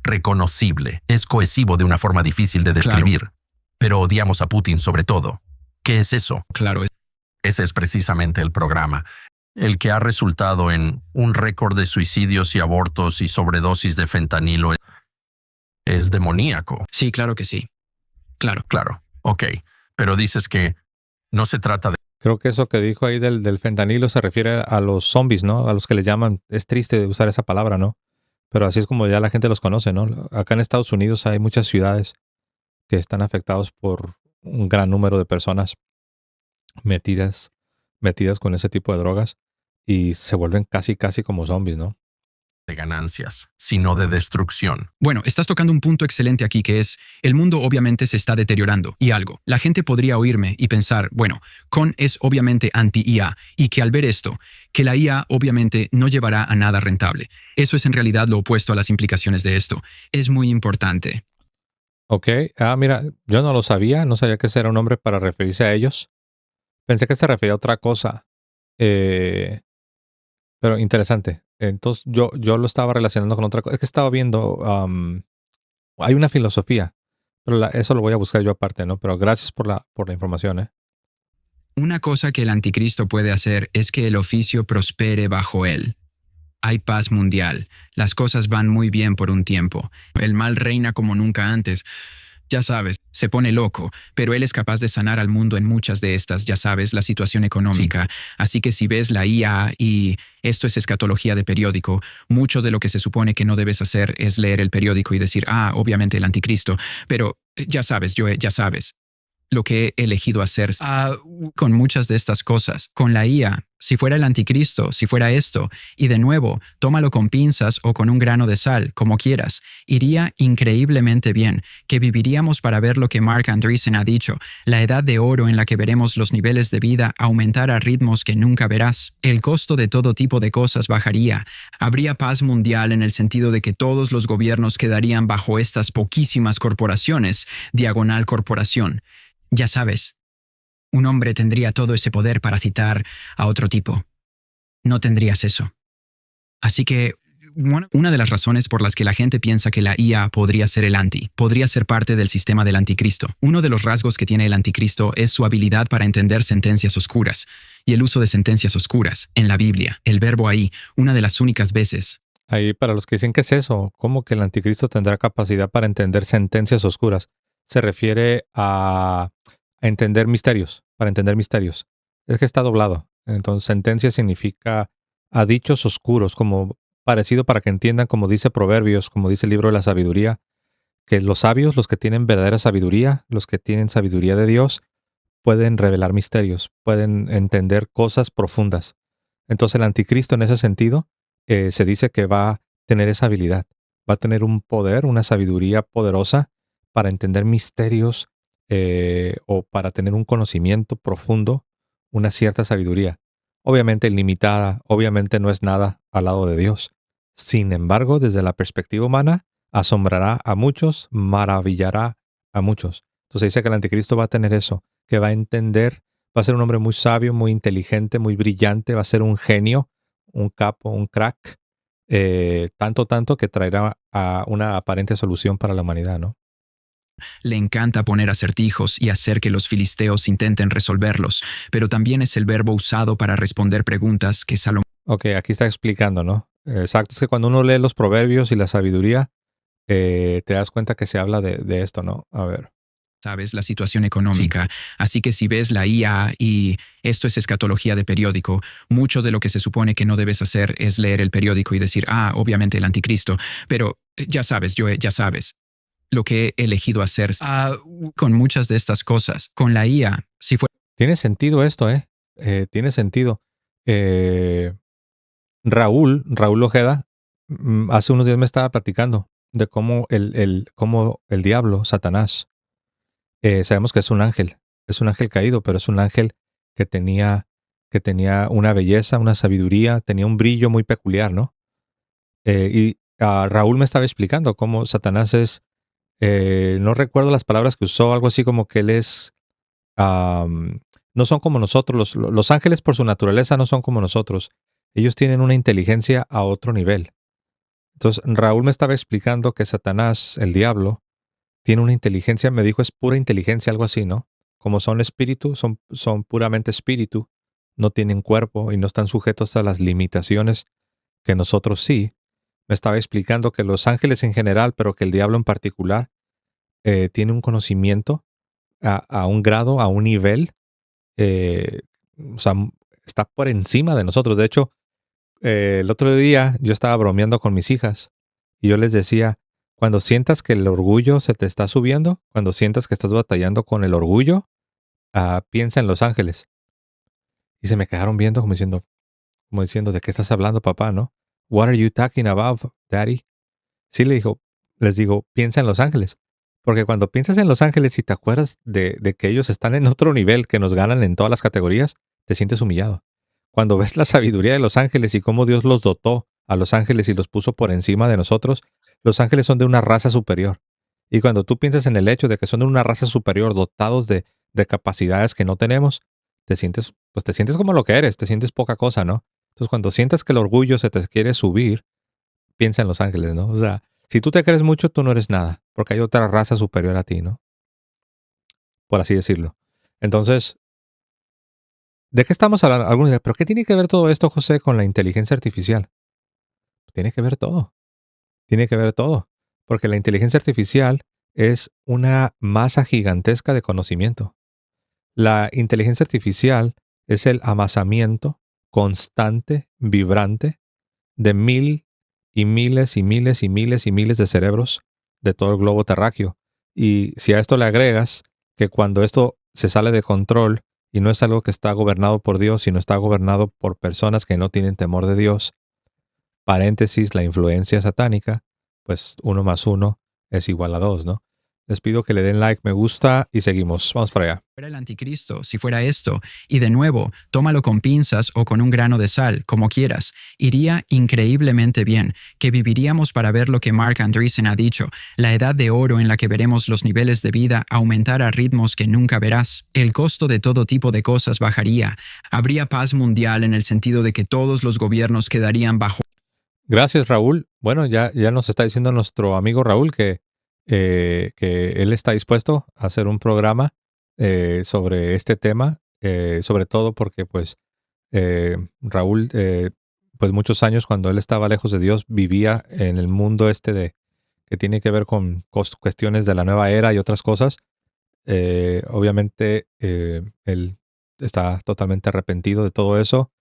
reconocible, es cohesivo de una forma difícil de describir. Claro. Pero odiamos a Putin sobre todo. ¿Qué es eso? Claro. Ese es precisamente el programa, el que ha resultado en un récord de suicidios y abortos y sobredosis de fentanilo. Es demoníaco. Sí, claro que sí. Claro. Ok. Pero dices que no se trata de... Creo que eso que dijo ahí del fentanilo se refiere a los zombies, ¿no? A los que le llaman. Es triste usar esa palabra, ¿no? Pero así es como ya la gente los conoce, ¿no? Acá en Estados Unidos hay muchas ciudades que están afectadas por un gran número de personas metidas, metidas con ese tipo de drogas y se vuelven casi, casi como zombies, ¿no? De ganancias, sino de destrucción. Bueno, estás tocando un punto excelente aquí que es, el mundo obviamente se está deteriorando y algo. La gente podría oírme y pensar, bueno, Con es obviamente anti-IA y que al ver esto, que la IA obviamente no llevará a nada rentable. Eso es en realidad lo opuesto a las implicaciones de esto. Es muy importante. Ok, mira, yo no lo sabía, no sabía que ese era un nombre para referirse a ellos. Pensé que se refería a otra cosa, eh, pero interesante. Entonces yo lo estaba relacionando con otra cosa. Es que estaba viendo, hay una filosofía, pero eso lo voy a buscar yo aparte, ¿no? Pero gracias por la información, ¿eh? Una cosa que el anticristo puede hacer es que el oficio prospere bajo él. Hay paz mundial. Las cosas van muy bien por un tiempo. El mal reina como nunca antes. Ya sabes, se pone loco, pero él es capaz de sanar al mundo en muchas de estas, ya sabes, la situación económica. Así que si ves la IA y esto es escatología de periódico, mucho de lo que se supone que no debes hacer es leer el periódico y decir, obviamente el anticristo, pero ya sabes, Joe, ya sabes lo que he elegido hacer con muchas de estas cosas. Con la IA, si fuera el anticristo, si fuera esto, y de nuevo, tómalo con pinzas o con un grano de sal, como quieras, iría increíblemente bien, que viviríamos para ver lo que Mark Andreessen ha dicho, la edad de oro en la que veremos los niveles de vida aumentar a ritmos que nunca verás. El costo de todo tipo de cosas bajaría. Habría paz mundial en el sentido de que todos los gobiernos quedarían bajo estas poquísimas corporaciones, diagonal corporación. Ya sabes, un hombre tendría todo ese poder para citar a otro tipo. No tendrías eso. Así que, una de las razones por las que la gente piensa que la IA podría ser podría ser parte del sistema del anticristo. Uno de los rasgos que tiene el anticristo es su habilidad para entender sentencias oscuras. Y el uso de sentencias oscuras, en la Biblia, el verbo ahí, una de las únicas veces. Ahí, para los que dicen que es eso, ¿cómo que el anticristo tendrá capacidad para entender sentencias oscuras? Se refiere a entender misterios, para entender misterios. Es que está doblado. Entonces, sentencia significa a dichos oscuros, como parecido para que entiendan, como dice Proverbios, como dice el libro de la sabiduría, que los sabios, los que tienen verdadera sabiduría, los que tienen sabiduría de Dios, pueden revelar misterios, pueden entender cosas profundas. Entonces el anticristo en ese sentido se dice que va a tener esa habilidad, va a tener un poder, una sabiduría poderosa para entender misterios o para tener un conocimiento profundo, una cierta sabiduría. Obviamente ilimitada, obviamente no es nada al lado de Dios. Sin embargo, desde la perspectiva humana, asombrará a muchos, maravillará a muchos. Entonces dice que el anticristo va a tener eso, que va a entender, va a ser un hombre muy sabio, muy inteligente, muy brillante, va a ser un genio, un capo, un crack, tanto que traerá a una aparente solución para la humanidad, ¿no? Le encanta poner acertijos y hacer que los filisteos intenten resolverlos, pero también es el verbo usado para responder preguntas que Salomón. Ok, aquí está explicando, ¿no? Exacto, es que cuando uno lee los proverbios y la sabiduría, te das cuenta que se habla de esto, ¿no? A ver. Sabes, la situación económica. Así que si ves la IA y esto es escatología de periódico, mucho de lo que se supone que no debes hacer es leer el periódico y decir, obviamente el anticristo, pero ya sabes, Joe, ya sabes lo que he elegido hacer con muchas de estas cosas. Con la IA, si fue. Tiene sentido esto, ¿eh? Tiene sentido. Raúl Ojeda, hace unos días me estaba platicando de cómo cómo el diablo, Satanás, sabemos que es un ángel caído, pero es un ángel que que tenía una belleza, una sabiduría, tenía un brillo muy peculiar, ¿no? Raúl me estaba explicando cómo Satanás es, no recuerdo las palabras que usó, algo así como que él es, no son como nosotros, los ángeles por su naturaleza no son como nosotros, ellos tienen una inteligencia a otro nivel. Entonces, Raúl me estaba explicando que Satanás, el diablo, tiene una inteligencia, me dijo es pura inteligencia, algo así, ¿no? Como son espíritu, son puramente espíritu, no tienen cuerpo y no están sujetos a las limitaciones que nosotros sí. Me estaba explicando que los ángeles en general, pero que el diablo en particular, tiene un conocimiento a un grado, a un nivel, eh, o sea, está por encima de nosotros. De hecho, el otro día yo estaba bromeando con mis hijas y yo les decía, Cuando sientas que el orgullo se te está subiendo, cuando sientas que estás batallando con el orgullo, piensa en los ángeles. Y se me quedaron viendo como diciendo, ¿de qué estás hablando, papá, no? What are you talking about, daddy? Sí, les digo, piensa en los ángeles. Porque cuando piensas en los ángeles y te acuerdas de que ellos están en otro nivel, que nos ganan en todas las categorías, te sientes humillado. Cuando ves la sabiduría de los ángeles y cómo Dios los dotó a los ángeles y los puso por encima de nosotros, los ángeles son de una raza superior. Y cuando tú piensas en el hecho de que son de una raza superior, dotados de capacidades que no tenemos, te sientes como lo que eres, te sientes poca cosa, ¿no? Entonces, cuando sientas que el orgullo se te quiere subir, piensa en los ángeles, ¿no? O sea, si tú te crees mucho, tú no eres nada, porque hay otra raza superior a ti, ¿no? Por así decirlo. Entonces, ¿de qué estamos hablando? Algunos dirán, ¿pero qué tiene que ver todo esto, José, con la inteligencia artificial? Tiene que ver todo. Tiene que ver todo. Porque la inteligencia artificial es una masa gigantesca de conocimiento. La inteligencia artificial es el amasamiento constante, vibrante, de mil y miles y miles y miles y miles de cerebros de todo el globo terráqueo. Y si a esto le agregas que cuando esto se sale de control y no es algo que está gobernado por Dios, sino está gobernado por personas que no tienen temor de Dios, paréntesis, la influencia satánica, pues 1 más 1 es igual a 2, ¿no? Les pido que le den like, me gusta y seguimos. Vamos para allá. Fuera el anticristo, si fuera esto, y de nuevo, tómalo con pinzas o con un grano de sal, como quieras, iría increíblemente bien, que viviríamos para ver lo que Mark Andreessen ha dicho, la edad de oro en la que veremos los niveles de vida aumentar a ritmos que nunca verás. El costo de todo tipo de cosas bajaría. Habría paz mundial en el sentido de que todos los gobiernos quedarían bajo. Gracias, Raúl. Bueno, ya nos está diciendo nuestro amigo Raúl que él está dispuesto a hacer un programa sobre este tema, sobre todo porque pues Raúl, pues muchos años cuando él estaba lejos de Dios, vivía en el mundo que tiene que ver con cuestiones de la nueva era y otras cosas. Obviamente, él está totalmente arrepentido de todo eso.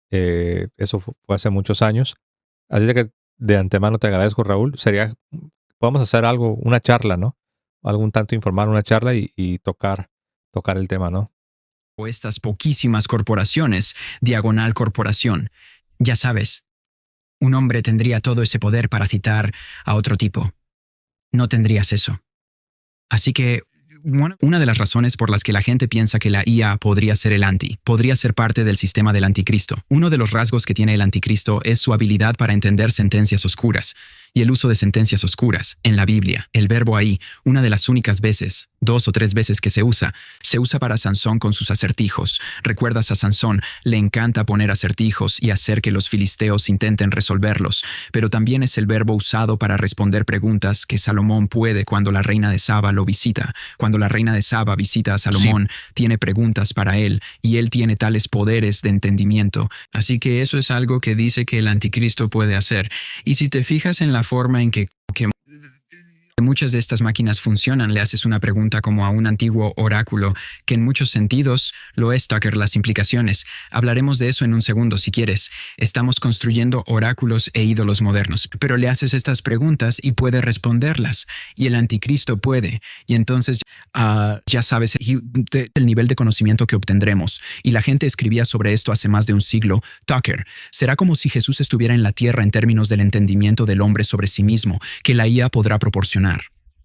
Eso fue hace muchos años. Así de que de antemano te agradezco, Raúl. Podemos hacer algo, una charla, ¿no? Algún tanto informar, una charla y tocar el tema, ¿no? O estas poquísimas corporaciones, diagonal corporación. Ya sabes, un hombre tendría todo ese poder para citar a otro tipo. No tendrías eso. Así que una de las razones por las que la gente piensa que la IA podría ser podría ser parte del sistema del anticristo. Uno de los rasgos que tiene el anticristo es su habilidad para entender sentencias oscuras. Y el uso de sentencias oscuras en la Biblia, el verbo ahí, una de las únicas veces, 2 o 3 veces que se usa para Sansón con sus acertijos. ¿Recuerdas a Sansón? Le encanta poner acertijos y hacer que los filisteos intenten resolverlos, pero también es el verbo usado para responder preguntas que Salomón puede cuando la reina de Saba lo visita. Cuando la reina de Saba visita a Salomón, tiene preguntas para él y él tiene tales poderes de entendimiento. Así que eso es algo que dice que el anticristo puede hacer. Y si te fijas en la forma en que muchas de estas máquinas funcionan, le haces una pregunta como a un antiguo oráculo, que en muchos sentidos lo es, Tucker, las implicaciones. Hablaremos de eso en un segundo si quieres. Estamos construyendo oráculos e ídolos modernos, pero le haces estas preguntas y puede responderlas. Y el anticristo puede. Y entonces ya sabes el nivel de conocimiento que obtendremos. Y la gente escribía sobre esto hace más de un siglo. Tucker, será como si Jesús estuviera en la tierra en términos del entendimiento del hombre sobre sí mismo, que la IA podrá proporcionar.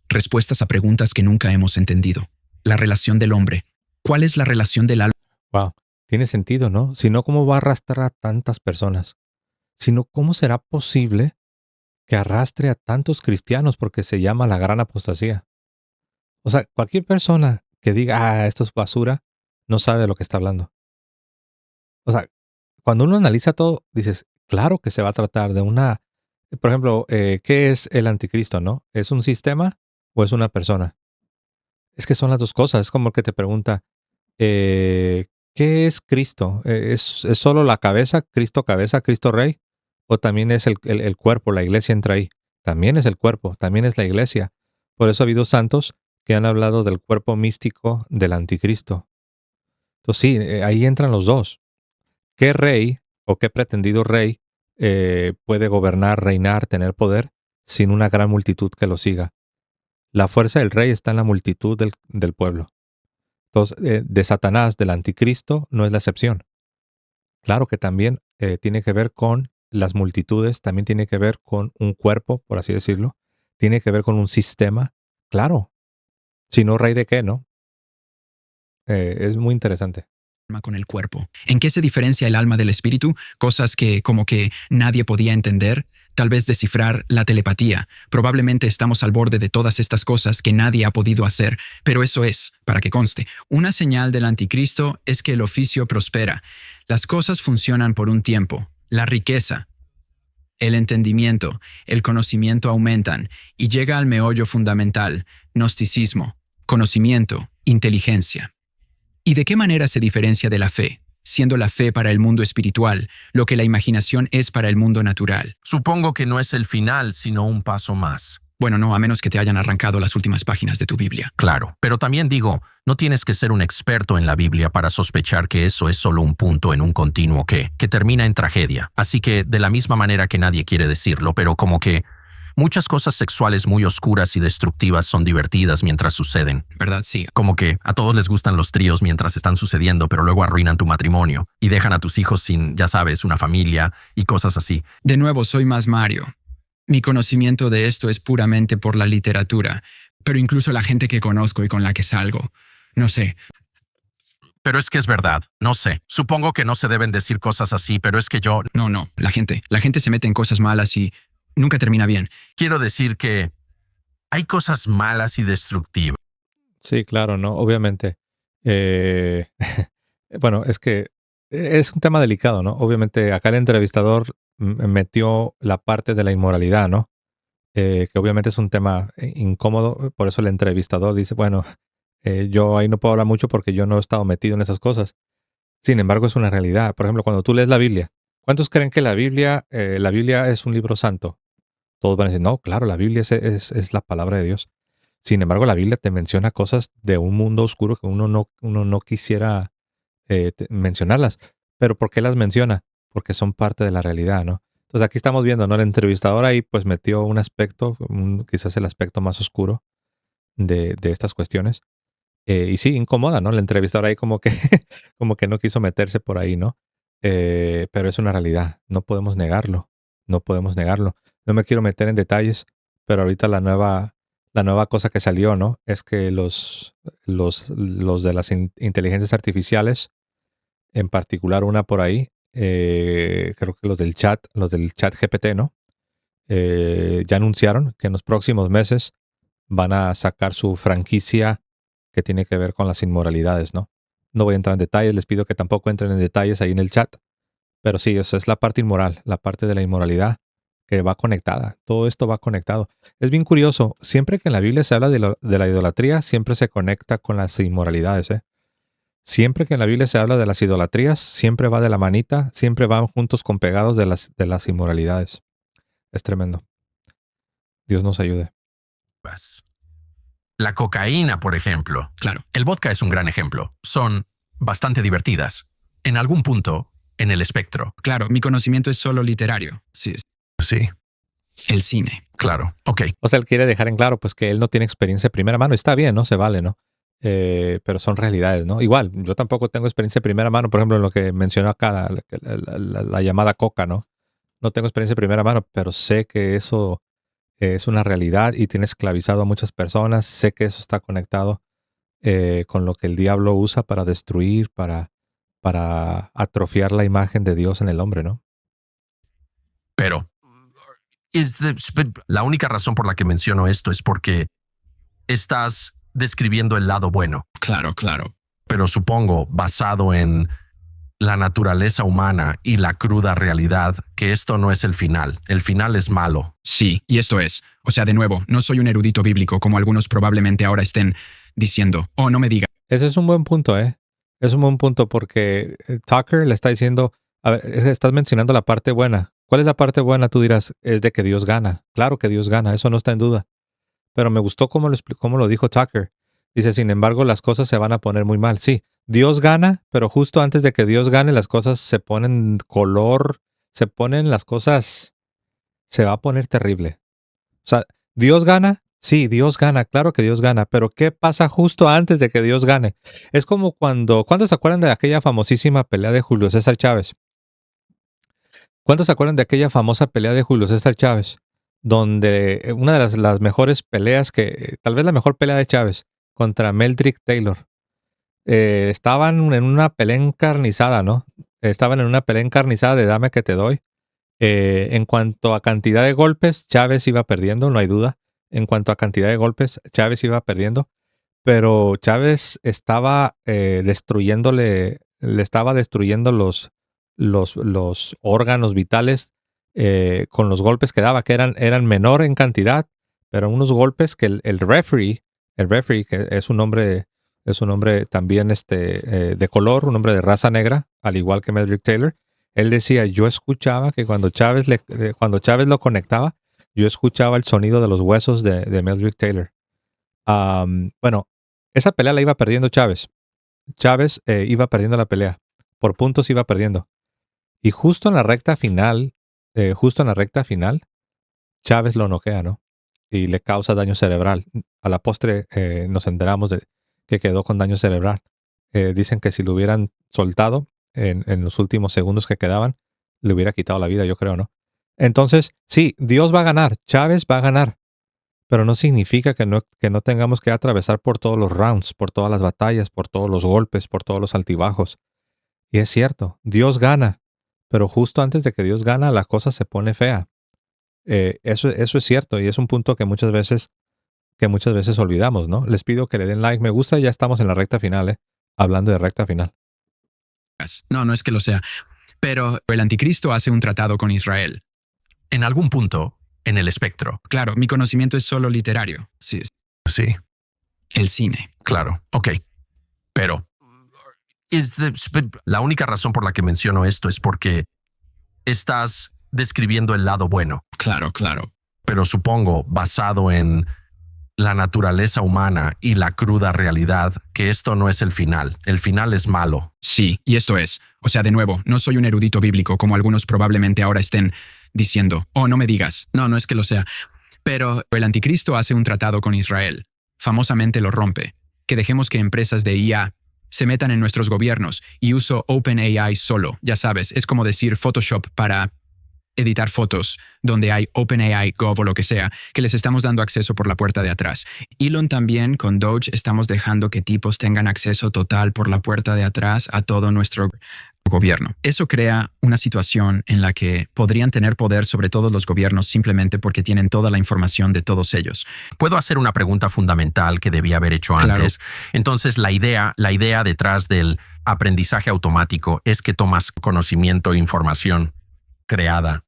Respuestas a preguntas que nunca hemos entendido. La relación del hombre. ¿Cuál es la relación del alma? Wow, tiene sentido, ¿no? Si no, ¿cómo va a arrastrar a tantas personas? Si no, ¿cómo será posible que arrastre a tantos cristianos porque se llama la gran apostasía? O sea, cualquier persona que diga, esto es basura, no sabe de lo que está hablando. O sea, cuando uno analiza todo, dices, claro que se va a tratar de por ejemplo, ¿qué es el anticristo, no? ¿Es un sistema o es una persona? Es que son las dos cosas. Es como el que te pregunta, ¿qué es Cristo? ¿Es solo la cabeza, Cristo Rey? ¿O también es el cuerpo, la iglesia entra ahí? También es el cuerpo, también es la iglesia. Por eso ha habido santos que han hablado del cuerpo místico del anticristo. Entonces sí, ahí entran los dos. ¿Qué rey o qué pretendido rey puede gobernar, reinar, tener poder? sin una gran multitud que lo siga. La fuerza del rey está en la multitud del pueblo. Entonces, de Satanás, del anticristo, no es la excepción. Claro que también tiene que ver con las multitudes, también tiene que ver con un cuerpo, por así decirlo, tiene que ver con un sistema. Claro, si no, ¿rey de qué, no? Es muy interesante. Con el cuerpo. ¿En qué se diferencia el alma del espíritu? Cosas que como que nadie podía entender. Tal vez descifrar la telepatía. Probablemente estamos al borde de todas estas cosas que nadie ha podido hacer, pero eso es, para que conste, una señal del anticristo es que el oficio prospera. Las cosas funcionan por un tiempo. La riqueza, el entendimiento, el conocimiento aumentan y llega al meollo fundamental, gnosticismo, conocimiento, inteligencia. ¿Y de qué manera se diferencia de la fe, siendo la fe para el mundo espiritual lo que la imaginación es para el mundo natural? Supongo que no es el final, sino un paso más. Bueno, no, a menos que te hayan arrancado las últimas páginas de tu Biblia. Claro, pero también digo, no tienes que ser un experto en la Biblia para sospechar que eso es solo un punto en un continuo que termina en tragedia. Así que, de la misma manera que nadie quiere decirlo, pero como que muchas cosas sexuales muy oscuras y destructivas son divertidas mientras suceden. ¿Verdad? Sí. Como que a todos les gustan los tríos mientras están sucediendo, pero luego arruinan tu matrimonio y dejan a tus hijos sin, ya sabes, una familia y cosas así. De nuevo, soy más Mario. Mi conocimiento de esto es puramente por la literatura, pero incluso la gente que conozco y con la que salgo. No sé. Pero es que es verdad, no sé. Supongo que no se deben decir cosas así, pero es que yo... No, la gente se mete en cosas malas y nunca termina bien. Quiero decir que hay cosas malas y destructivas. Sí, claro, ¿no? Obviamente. Bueno, es que es un tema delicado, ¿no? Obviamente acá el entrevistador metió la parte de la inmoralidad, ¿no? Que obviamente es un tema incómodo, por eso el entrevistador dice, bueno, yo ahí no puedo hablar mucho porque yo no he estado metido en esas cosas. Sin embargo, es una realidad. Por ejemplo, cuando tú lees la Biblia, ¿cuántos creen que la Biblia es un libro santo? Todos van a decir, no, claro, la Biblia es la palabra de Dios. Sin embargo, la Biblia te menciona cosas de un mundo oscuro que uno no quisiera mencionarlas. Pero ¿por qué las menciona? Porque son parte de la realidad, ¿no? Entonces aquí estamos viendo, ¿no? El entrevistador ahí pues metió un aspecto, quizás el aspecto más oscuro de estas cuestiones. Y sí, incomoda, ¿no? El entrevistador ahí como que, como que no quiso meterse por ahí, ¿no? Pero es una realidad, no podemos negarlo, no podemos negarlo. No me quiero meter en detalles, pero ahorita la nueva cosa que salió, ¿no? Es que los de las inteligencias artificiales, en particular una por ahí, creo que los del chat GPT, ¿no? Ya anunciaron que en los próximos meses van a sacar su franquicia que tiene que ver con las inmoralidades, ¿no? No voy a entrar en detalles, les pido que tampoco entren en detalles ahí en el chat, pero sí, esa es la parte inmoral, la parte de la inmoralidad que va conectada. Todo esto va conectado. Es bien curioso, siempre que en la Biblia se habla de la idolatría, siempre se conecta con las inmoralidades, ¿eh? Siempre que en la Biblia se habla de las idolatrías, siempre va de la manita, siempre van juntos con pegados de las inmoralidades. Es tremendo. Dios nos ayude. La cocaína, por ejemplo. Claro. El vodka es un gran ejemplo. Son bastante divertidas. En algún punto, en el espectro. Claro, mi conocimiento es solo literario. Sí. Sí, El cine. claro. Ok. O sea, él quiere dejar en claro pues que él no tiene experiencia de primera mano. Está bien, ¿no? Se vale, ¿no? Pero son realidades, ¿no? Igual, yo tampoco tengo experiencia de primera mano, por ejemplo, en lo que mencionó acá, la llamada coca, ¿no? No tengo experiencia de primera mano, pero sé que eso es una realidad y tiene esclavizado a muchas personas. Sé que eso está conectado con lo que el diablo usa para destruir, para atrofiar la imagen de Dios en el hombre, ¿no? Pero la única razón por la que menciono esto es porque estás describiendo el lado bueno, Claro. pero supongo basado en la naturaleza humana y la cruda realidad que esto no es el final. El final es malo. Sí, y esto es. O sea, de nuevo, no soy un erudito bíblico como algunos probablemente ahora estén diciendo. Oh, no me diga. Ese es un buen punto, ¿eh? Es un buen punto porque Tucker le está diciendo, a ver, estás mencionando la parte buena. ¿Cuál es la parte buena? Tú dirás, es de que Dios gana. Claro que Dios gana, eso no está en duda. Pero me gustó cómo lo dijo Tucker. Dice, sin embargo, las cosas se van a poner muy mal. Sí, Dios gana, pero justo antes de que Dios gane, las cosas se ponen color, se va a poner terrible. O sea, ¿Dios gana? Sí, Dios gana, claro que Dios gana, pero ¿qué pasa justo antes de que Dios gane? Es como ¿cuántos se acuerdan de aquella famosísima pelea de Julio César Chávez? ¿Cuántos se acuerdan de aquella famosa pelea de Julio César Chávez? Donde una de las mejores peleas tal vez la mejor pelea de Chávez contra Meldrick Taylor. Estaban en una pelea encarnizada, ¿no? Estaban en una pelea encarnizada de dame que te doy. En cuanto a cantidad de golpes, Chávez iba perdiendo, no hay duda. En cuanto a cantidad de golpes, Chávez iba perdiendo. Pero Chávez estaba le estaba destruyendo los órganos vitales con los golpes que daba, que eran menor en cantidad, pero unos golpes que el referee, que es un hombre también de color, un hombre de raza negra, al igual que Meldrick Taylor, él decía, yo escuchaba que cuando cuando Chávez lo conectaba, yo escuchaba el sonido de los huesos de Meldrick Taylor. Bueno, esa pelea la iba perdiendo Chávez. Chávez iba perdiendo la pelea. Por puntos iba perdiendo. Y justo en la recta final, Chávez lo noquea, ¿no? Y le causa daño cerebral. A la postre nos enteramos de que quedó con daño cerebral. Dicen que si lo hubieran soltado en los últimos segundos que quedaban, le hubiera quitado la vida, yo creo, ¿no? Entonces, sí, Dios va a ganar, Chávez va a ganar, pero no significa que no tengamos que atravesar por todos los rounds, por todas las batallas, por todos los golpes, por todos los altibajos. Y es cierto, Dios gana, pero justo antes de que Dios gana, la cosa se pone fea. Eso es cierto y es un punto que muchas veces olvidamos, ¿no? Les pido que le den like, me gusta, ya estamos en la recta final, hablando de recta final. No, no es que lo sea. Pero el anticristo hace un tratado con Israel. En algún punto, en el espectro. Claro, mi conocimiento es solo literario. Sí, Sí, el cine. claro. Ok. Pero la única razón por la que menciono esto es porque estás describiendo el lado bueno, Claro, claro. pero supongo basado en la naturaleza humana y la cruda realidad que esto no es el final. El final es malo. Sí, y esto es. O sea, de nuevo, no soy un erudito bíblico como algunos probablemente ahora estén diciendo. Oh, no me digas. No, no es que lo sea. Pero el anticristo hace un tratado con Israel. Famosamente lo rompe. Que dejemos que empresas de IA se metan en nuestros gobiernos y uso OpenAI solo. Ya sabes, es como decir Photoshop para editar fotos, donde hay OpenAI, Gov o lo que sea, que les estamos dando acceso por la puerta de atrás. Elon también, con Doge, estamos dejando que tipos tengan acceso total por la puerta de atrás a todo nuestro gobierno. Eso crea una situación en la que podrían tener poder sobre todos los gobiernos simplemente porque tienen toda la información de todos ellos. Puedo hacer una pregunta fundamental que debía haber hecho antes. Claro. Entonces, la idea detrás del aprendizaje automático es que tomas conocimiento e información creada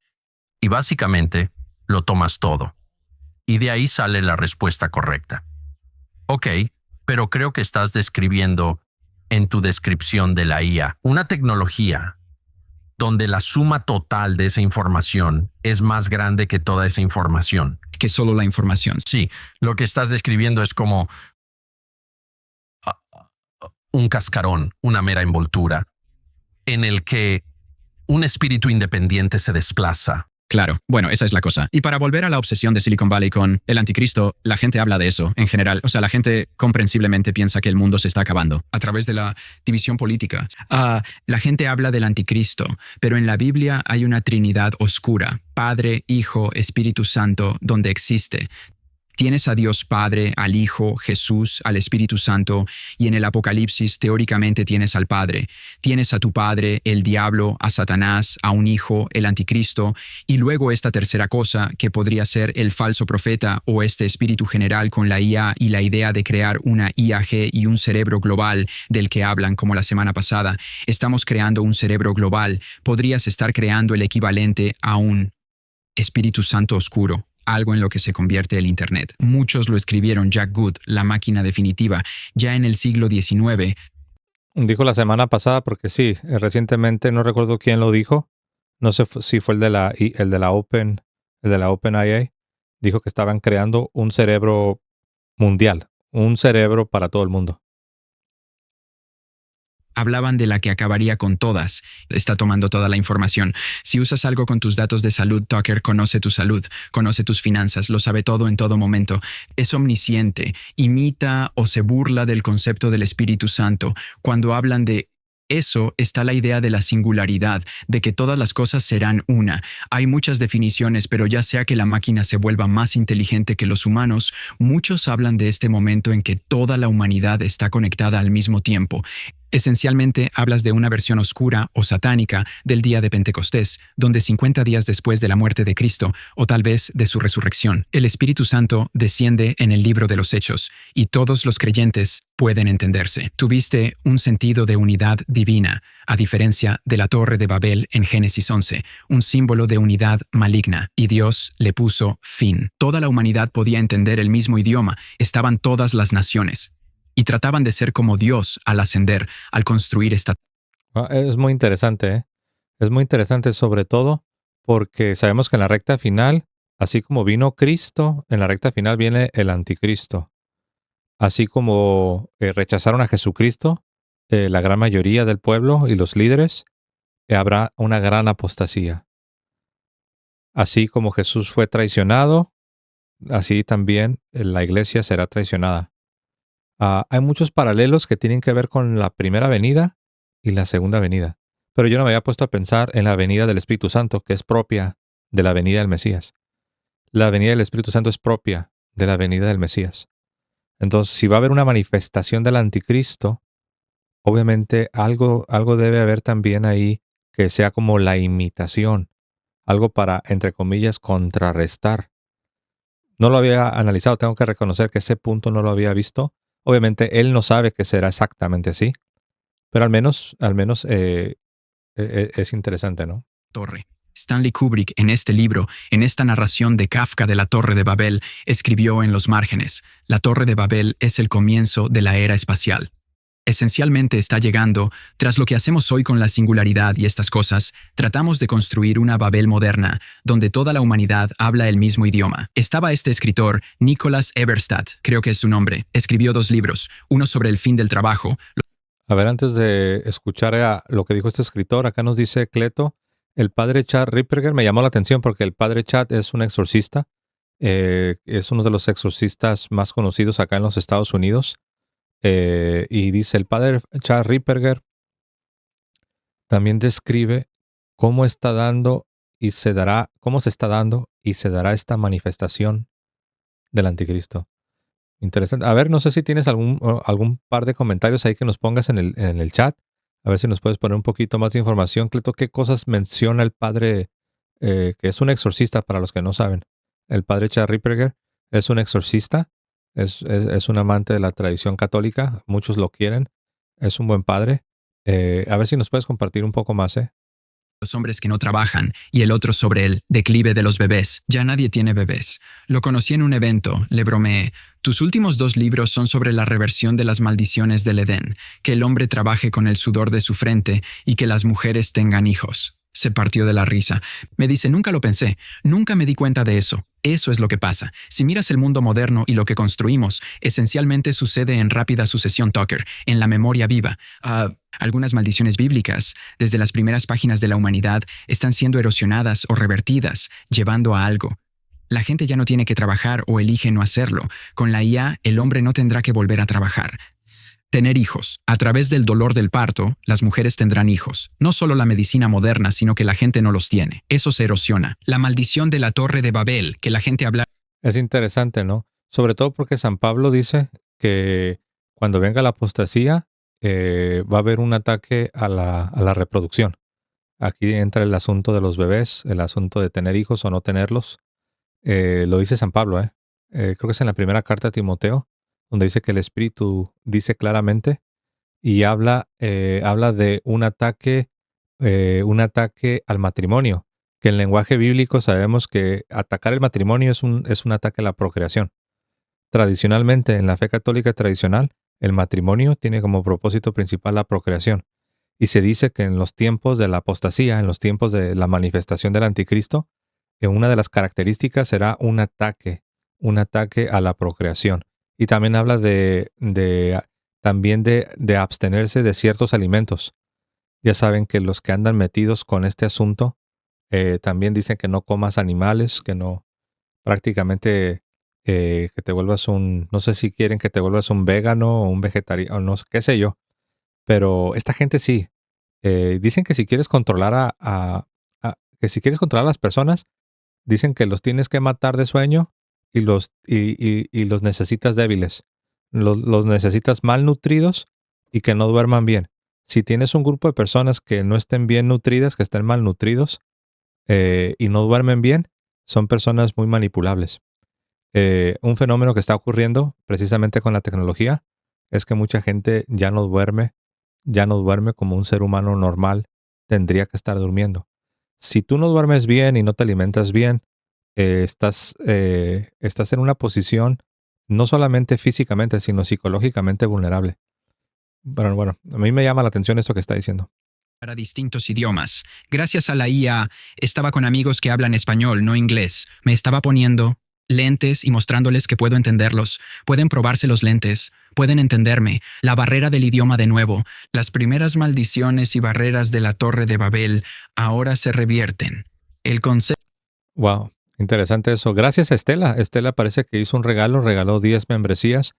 y básicamente lo tomas todo. Y de ahí sale la respuesta correcta. Ok, pero creo que estás describiendo en tu descripción de la IA una tecnología donde la suma total de esa información es más grande que toda esa información. Que solo la información. Sí, lo que estás describiendo es como un cascarón, una mera envoltura, en el que un espíritu independiente se desplaza. Claro, bueno, esa es la cosa. Y para volver a la obsesión de Silicon Valley con el anticristo, la gente habla de eso en general. O sea, la gente comprensiblemente piensa que el mundo se está acabando a través de la división política. La gente habla del anticristo, pero en la Biblia hay una trinidad oscura, Padre, Hijo, Espíritu Santo, donde existe. Tienes a Dios Padre, al Hijo, Jesús, al Espíritu Santo, y en el Apocalipsis teóricamente tienes al Padre. Tienes a tu Padre, el diablo, a Satanás, a un hijo, el anticristo, y luego esta tercera cosa que podría ser el falso profeta o este espíritu general con la IA y la idea de crear una IAG y un cerebro global del que hablan como la semana pasada. Estamos creando un cerebro global. Podrías estar creando el equivalente a un Espíritu Santo oscuro. Algo en lo que se convierte el Internet. Muchos lo escribieron Jack Good, La máquina definitiva, ya en el siglo XIX. Dijo la semana pasada, porque sí, recientemente no recuerdo quién lo dijo. No sé si fue el de la OpenAI. Dijo que estaban creando un cerebro mundial, un cerebro para todo el mundo. hablaban de la que acabaría con todas. Está tomando toda la información. Si usas algo con tus datos de salud, Tucker conoce tu salud, conoce tus finanzas, lo sabe todo en todo momento. Es omnisciente, imita o se burla del concepto del Espíritu Santo. Cuando hablan de eso está la idea de la singularidad, de que todas las cosas serán una. Hay muchas definiciones, pero ya sea que la máquina se vuelva más inteligente que los humanos, muchos hablan de este momento en que toda la humanidad está conectada al mismo tiempo. Esencialmente hablas de una versión oscura o satánica del día de Pentecostés, donde 50 días después de la muerte de Cristo, o tal vez de su resurrección, el Espíritu Santo desciende en el libro de los Hechos, y todos los creyentes pueden entenderse. Tuviste un sentido de unidad divina, a diferencia de la Torre de Babel en Génesis 11, un símbolo de unidad maligna, y Dios le puso fin. Toda la humanidad podía entender el mismo idioma, estaban todas las naciones. Y trataban de ser como Dios al ascender, al construir esta... Es muy interesante, ¿eh? Es muy interesante sobre todo porque sabemos que en la recta final, así como vino Cristo, en la recta final viene el anticristo. Así como rechazaron a Jesucristo, la gran mayoría del pueblo y los líderes, habrá una gran apostasía. Así como Jesús fue traicionado, así también la iglesia será traicionada. Hay muchos paralelos que tienen que ver con la primera venida y la segunda venida. Pero yo no me había puesto a pensar en la venida del Espíritu Santo, que es propia de la venida del Mesías. La venida del Espíritu Santo es propia de la venida del Mesías. Entonces, si va a haber una manifestación del anticristo, obviamente algo debe haber también ahí que sea como la imitación, algo para, entre comillas, contrarrestar. No lo había analizado, tengo que reconocer que ese punto no lo había visto. Obviamente él no sabe que será exactamente así, pero al menos es interesante, ¿no? torre. Stanley Kubrick, en este libro, en esta narración de Kafka de la Torre de Babel, escribió en los márgenes: la Torre de Babel es el comienzo de la era espacial. Esencialmente está llegando, tras lo que hacemos hoy con la singularidad y estas cosas, tratamos de construir una Babel moderna, donde toda la humanidad habla el mismo idioma. Estaba este escritor, Nicholas Eberstadt, creo que es su nombre, escribió 2 libros, uno sobre el fin del trabajo. A ver, antes de escuchar a lo que dijo este escritor, acá nos dice Cleto, el padre Chad Ripperger me llamó la atención porque el padre Chad es un exorcista, es uno de los exorcistas más conocidos acá en los Estados Unidos. Y dice, el padre Chad Ripperger también describe cómo está dando y se dará, cómo se está dando y se dará esta manifestación del anticristo. Interesante. A ver, no sé si tienes algún par de comentarios ahí que nos pongas en el chat. A ver si nos puedes poner un poquito más de información. Cleto, ¿qué cosas menciona el padre, que es un exorcista para los que no saben? El padre Chad Ripperger es un exorcista. Es un amante de la tradición católica, muchos lo quieren, es un buen padre. A ver si nos puedes compartir un poco más, ¿eh? Los hombres que no trabajan, y el otro sobre el declive de los bebés. Ya nadie tiene bebés. Lo conocí en un evento, le bromeé. Tus últimos 2 libros son sobre la reversión de las maldiciones del Edén, que el hombre trabaje con el sudor de su frente y que las mujeres tengan hijos. Se partió de la risa. Me dice, nunca lo pensé, nunca me di cuenta de eso. Eso es lo que pasa. Si miras el mundo moderno y lo que construimos, esencialmente sucede en rápida sucesión, Tucker, en la memoria viva. Algunas maldiciones bíblicas, desde las primeras páginas de la humanidad, están siendo erosionadas o revertidas, llevando a algo. La gente ya no tiene que trabajar o elige no hacerlo. Con la IA, el hombre no tendrá que volver a trabajar. Tener hijos. A través del dolor del parto, las mujeres tendrán hijos. No solo la medicina moderna, sino que la gente no los tiene. Eso se erosiona. La maldición de la Torre de Babel, que la gente habla... Es interesante, ¿no? Sobre todo porque San Pablo dice que cuando venga la apostasía, va a haber un ataque a la reproducción. Aquí entra el asunto de los bebés, el asunto de tener hijos o no tenerlos. Lo dice San Pablo, ¿eh? Creo que es en la primera carta a Timoteo, donde dice que el Espíritu dice claramente y habla de un ataque al matrimonio, que en lenguaje bíblico sabemos que atacar el matrimonio es un ataque a la procreación. Tradicionalmente, en la fe católica tradicional, el matrimonio tiene como propósito principal la procreación. Y se dice que en los tiempos de la apostasía, en los tiempos de la manifestación del anticristo, que una de las características será un ataque a la procreación. Y también habla de también de abstenerse de ciertos alimentos. Ya saben que los que andan metidos con este asunto también dicen que no comas animales, que no prácticamente que te vuelvas no sé si quieren que te vuelvas un vegano o un vegetariano, no sé, qué sé yo. Pero esta gente sí. Dicen que si quieres controlar que si quieres controlar a las personas, dicen que los tienes que matar de sueño y los necesitas débiles. Los necesitas malnutridos y que no duerman bien. Si tienes un grupo de personas que no estén bien nutridas, que estén malnutridos y no duermen bien, son personas muy manipulables. Un fenómeno que está ocurriendo precisamente con la tecnología es que mucha gente ya no duerme como un ser humano normal tendría que estar durmiendo. Si tú no duermes bien y no te alimentas bien, estás en una posición no solamente físicamente, sino psicológicamente vulnerable. Pero bueno, a mí me llama la atención esto que está diciendo. Para distintos idiomas. Gracias a la IA, estaba con amigos que hablan español, no inglés. Me estaba poniendo lentes y mostrándoles que puedo entenderlos. Pueden probarse los lentes. Pueden entenderme. La barrera del idioma de nuevo. Las primeras maldiciones y barreras de la Torre de Babel ahora se revierten. El concepto... Wow, interesante eso. Gracias a Estela. Estela parece que hizo un regalo, regaló 10 membresías.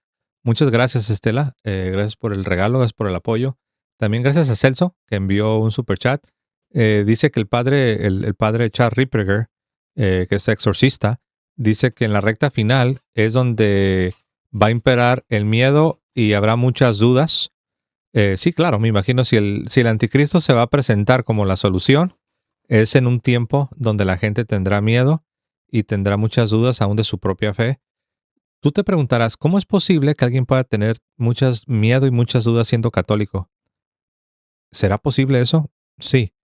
Muchas gracias, Estela. Gracias por el regalo, gracias por el apoyo. También gracias a Celso, que envió un super chat. Dice que el padre Charles Ripperger, que es exorcista, dice que en la recta final es donde va a imperar el miedo y habrá muchas dudas. Sí, claro, me imagino si el anticristo se va a presentar como la solución, es en un tiempo donde la gente tendrá miedo y tendrá muchas dudas aún de su propia fe. Tú te preguntarás, ¿cómo es posible que alguien pueda tener muchas miedo y muchas dudas siendo católico? ¿Será posible eso? Sí.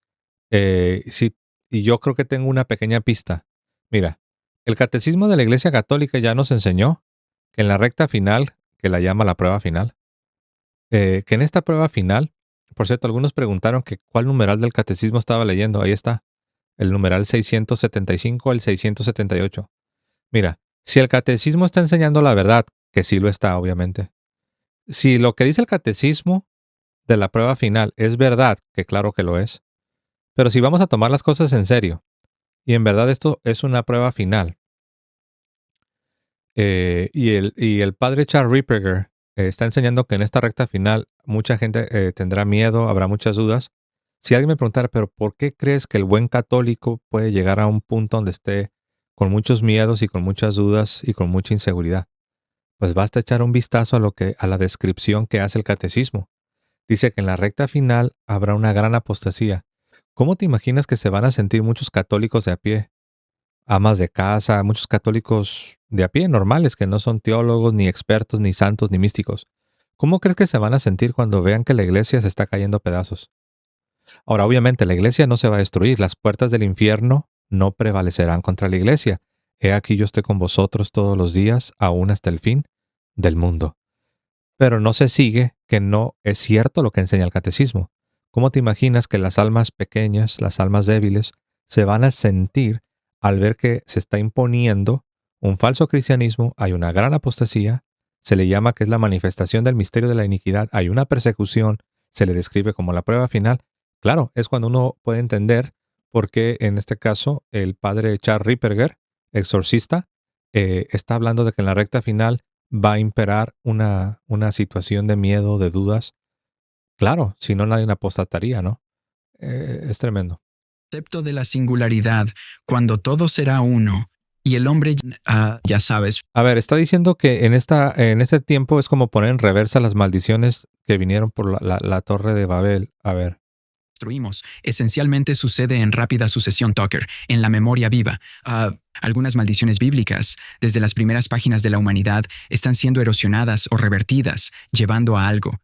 Sí. Y yo creo que tengo una pequeña pista. Mira, el catecismo de la Iglesia Católica ya nos enseñó que en la recta final, que la llama la prueba final, que en esta prueba final, por cierto, algunos preguntaron que cuál numeral del catecismo estaba leyendo. Ahí está, el numeral 675 al 678. Mira, si el catecismo está enseñando la verdad, que sí lo está, obviamente. Si lo que dice el catecismo de la prueba final es verdad, que claro que lo es, pero si vamos a tomar las cosas en serio, y en verdad esto es una prueba final, y el padre Charles Ripperger está enseñando que en esta recta final mucha gente tendrá miedo, habrá muchas dudas. Si alguien me preguntara, pero ¿por qué crees que el buen católico puede llegar a un punto donde esté con muchos miedos y con muchas dudas y con mucha inseguridad? Pues basta echar un vistazo a la descripción que hace el catecismo. Dice que en la recta final habrá una gran apostasía. ¿Cómo te imaginas que se van a sentir muchos católicos de a pie? Amas de casa, muchos católicos de a pie, normales, que no son teólogos, ni expertos, ni santos, ni místicos. ¿Cómo crees que se van a sentir cuando vean que la iglesia se está cayendo a pedazos? Ahora, obviamente, la iglesia no se va a destruir. Las puertas del infierno no prevalecerán contra la iglesia. He aquí yo estoy con vosotros todos los días, aún hasta el fin del mundo. Pero no se sigue que no es cierto lo que enseña el catecismo. ¿Cómo te imaginas que las almas pequeñas, las almas débiles, se van a sentir al ver que se está imponiendo un falso cristianismo? Hay una gran apostasía, se le llama que es la manifestación del misterio de la iniquidad, hay una persecución, se le describe como la prueba final. Claro, es cuando uno puede entender por qué en este caso el padre Charles Ripperger, exorcista, está hablando de que en la recta final va a imperar una situación de miedo, de dudas. Claro, si no nadie apostataría, ¿no? Es tremendo. Concepto de la singularidad, cuando todo será uno, y el hombre, ya sabes. A ver, está diciendo que en este tiempo es como poner en reversa las maldiciones que vinieron por la Torre de Babel. A ver. Esencialmente sucede en rápida sucesión, Tucker, en la memoria viva. Algunas maldiciones bíblicas, desde las primeras páginas de la humanidad, están siendo erosionadas o revertidas, llevando a algo.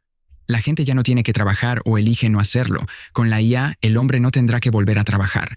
La gente ya no tiene que trabajar o elige no hacerlo. Con la IA, el hombre no tendrá que volver a trabajar.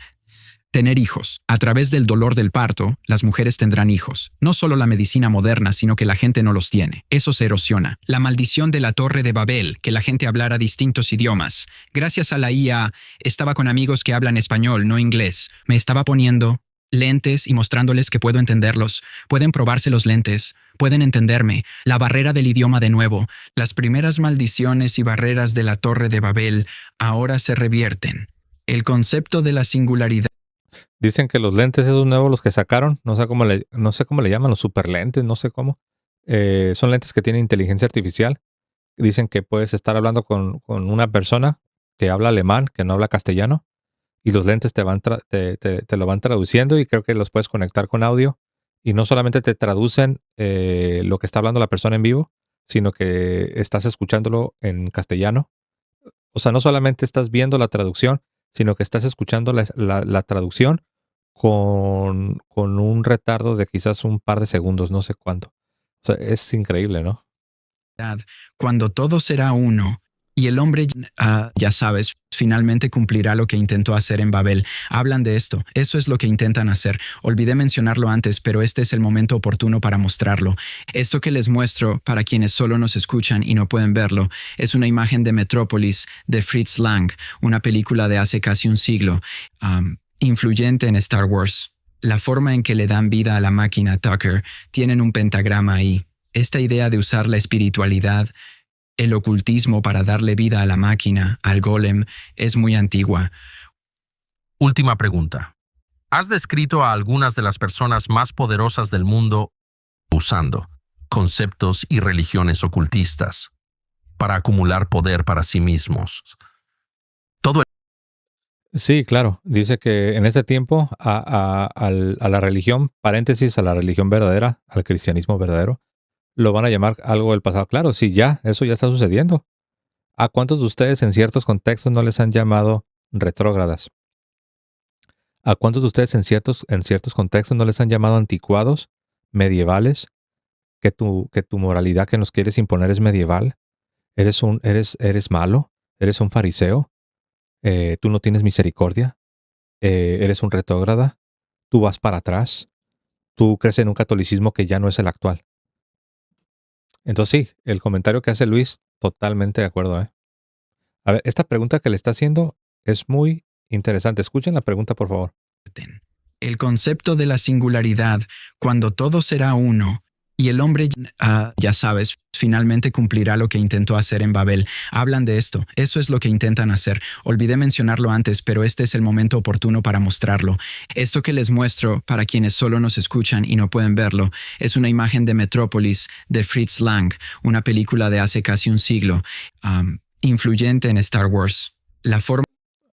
Tener hijos. A través del dolor del parto, las mujeres tendrán hijos. No solo la medicina moderna, sino que la gente no los tiene. Eso se erosiona. La maldición de la Torre de Babel, que la gente hablara distintos idiomas. Gracias a la IA, estaba con amigos que hablan español, no inglés. Me estaba poniendo lentes y mostrándoles que puedo entenderlos. Pueden probarse los lentes, pueden entenderme. La barrera del idioma de nuevo. Las primeras maldiciones y barreras de la Torre de Babel ahora se revierten. El concepto de la singularidad. Dicen que los lentes esos nuevos, los que sacaron, no sé cómo le llaman, los super lentes, no sé cómo. Son lentes que tienen inteligencia artificial. Dicen que puedes estar hablando con una persona que habla alemán, que no habla castellano, y los lentes te lo van traduciendo y creo que los puedes conectar con audio. Y no solamente te traducen lo que está hablando la persona en vivo, sino que estás escuchándolo en castellano. O sea, no solamente estás viendo la traducción, sino que estás escuchando la traducción con un retardo de quizás un par de segundos, no sé cuánto. O sea, es increíble, ¿no? Cuando todo será uno y el hombre, ya sabes, finalmente cumplirá lo que intentó hacer en Babel. Hablan de esto, eso es lo que intentan hacer. Olvidé mencionarlo antes, pero este es el momento oportuno para mostrarlo. Esto que les muestro, para quienes solo nos escuchan y no pueden verlo, es una imagen de Metrópolis de Fritz Lang, una película de hace casi un siglo, influyente en Star Wars. La forma en que le dan vida a la máquina Tucker tienen un pentagrama ahí. Esta idea de usar la espiritualidad, el ocultismo para darle vida a la máquina, al golem, es muy antigua. Última pregunta. ¿Has descrito a algunas de las personas más poderosas del mundo usando conceptos y religiones ocultistas para acumular poder para sí mismos? Sí, claro. Dice que en este tiempo a la religión, paréntesis, a la religión verdadera, al cristianismo verdadero, lo van a llamar algo del pasado. Claro, sí, ya, eso ya está sucediendo. ¿A cuántos de ustedes en ciertos contextos no les han llamado retrógradas? ¿A cuántos de ustedes en ciertos contextos no les han llamado anticuados, medievales? Que tu moralidad que nos quieres imponer es medieval. Eres malo, eres un fariseo, tú no tienes misericordia, eres un retrógrada, tú vas para atrás, tú crees en un catolicismo que ya no es el actual. Entonces sí, el comentario que hace Luis, totalmente de acuerdo, ¿eh? A ver, esta pregunta que le está haciendo es muy interesante. Escuchen la pregunta, por favor. El concepto de la singularidad, cuando todo será uno, y el hombre, ya sabes, finalmente cumplirá lo que intentó hacer en Babel. Hablan de esto, eso es lo que intentan hacer. Olvidé mencionarlo antes, pero este es el momento oportuno para mostrarlo. Esto que les muestro, para quienes solo nos escuchan y no pueden verlo, es una imagen de Metrópolis de Fritz Lang, una película de hace casi un siglo, influyente en Star Wars. La forma.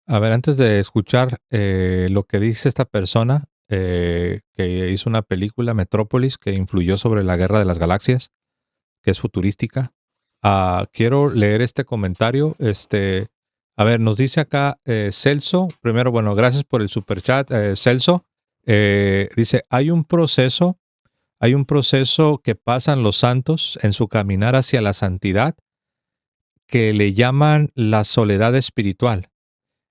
A ver, antes de escuchar lo que dice esta persona que hizo una película, Metrópolis, que influyó sobre la Guerra de las Galaxias, que es futurística, quiero leer este comentario. A ver, nos dice acá Celso. Primero, bueno, gracias por el superchat, Celso. Dice, hay un proceso que pasan los santos en su caminar hacia la santidad que le llaman la soledad espiritual.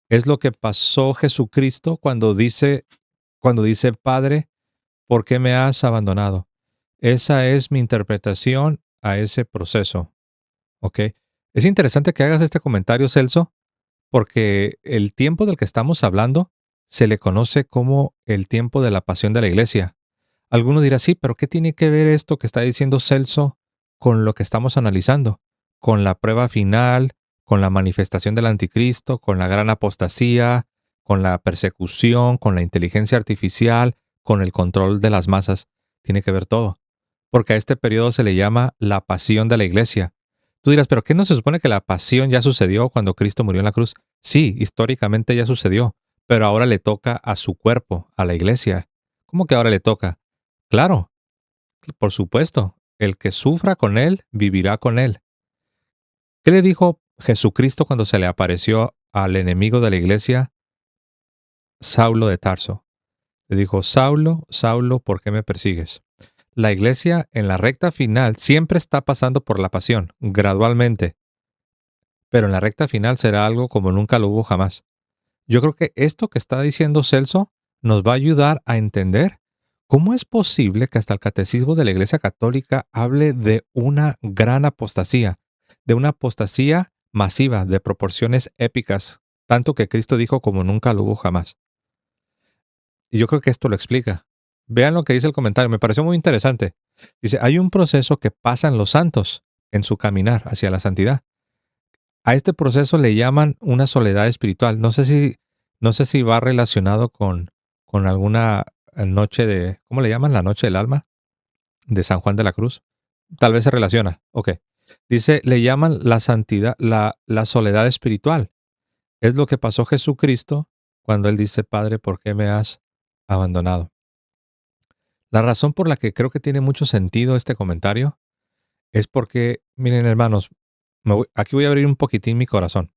Es lo que pasó Jesucristo cuando dice, Padre, ¿por qué me has abandonado? Esa es mi interpretación a ese proceso. ¿Ok? Es interesante que hagas este comentario, Celso, porque el tiempo del que estamos hablando se le conoce como el tiempo de la pasión de la iglesia. Alguno dirá, sí, pero ¿qué tiene que ver esto que está diciendo Celso con lo que estamos analizando? Con la prueba final, con la manifestación del anticristo, con la gran apostasía, con la persecución, con la inteligencia artificial, con el control de las masas. Tiene que ver todo. Porque a este periodo se le llama la pasión de la iglesia. Tú dirás, ¿pero qué no se supone que la pasión ya sucedió cuando Cristo murió en la cruz? Sí, históricamente ya sucedió, pero ahora le toca a su cuerpo, a la iglesia. ¿Cómo que ahora le toca? Claro, por supuesto, el que sufra con él, vivirá con él. ¿Qué le dijo Jesucristo cuando se le apareció al enemigo de la iglesia, Saulo de Tarso? Le dijo, Saulo, Saulo, ¿por qué me persigues? La iglesia en la recta final siempre está pasando por la pasión, gradualmente, pero en la recta final será algo como nunca lo hubo jamás. Yo creo que esto que está diciendo Celso nos va a ayudar a entender cómo es posible que hasta el catecismo de la Iglesia Católica hable de una gran apostasía, de una apostasía masiva, de proporciones épicas, tanto que Cristo dijo como nunca lo hubo jamás. Y yo creo que esto lo explica. Vean lo que dice el comentario, me pareció muy interesante. Dice, hay un proceso que pasan los santos en su caminar hacia la santidad. A este proceso le llaman una soledad espiritual. No sé si va relacionado con alguna noche de, ¿cómo le llaman? La noche del alma de San Juan de la Cruz. Tal vez se relaciona. Ok. Dice, le llaman la santidad, la soledad espiritual. Es lo que pasó Jesucristo cuando Él dice, Padre, ¿por qué me has abandonado? La razón por la que creo que tiene mucho sentido este comentario es porque, miren hermanos, aquí voy a abrir un poquitín mi corazón,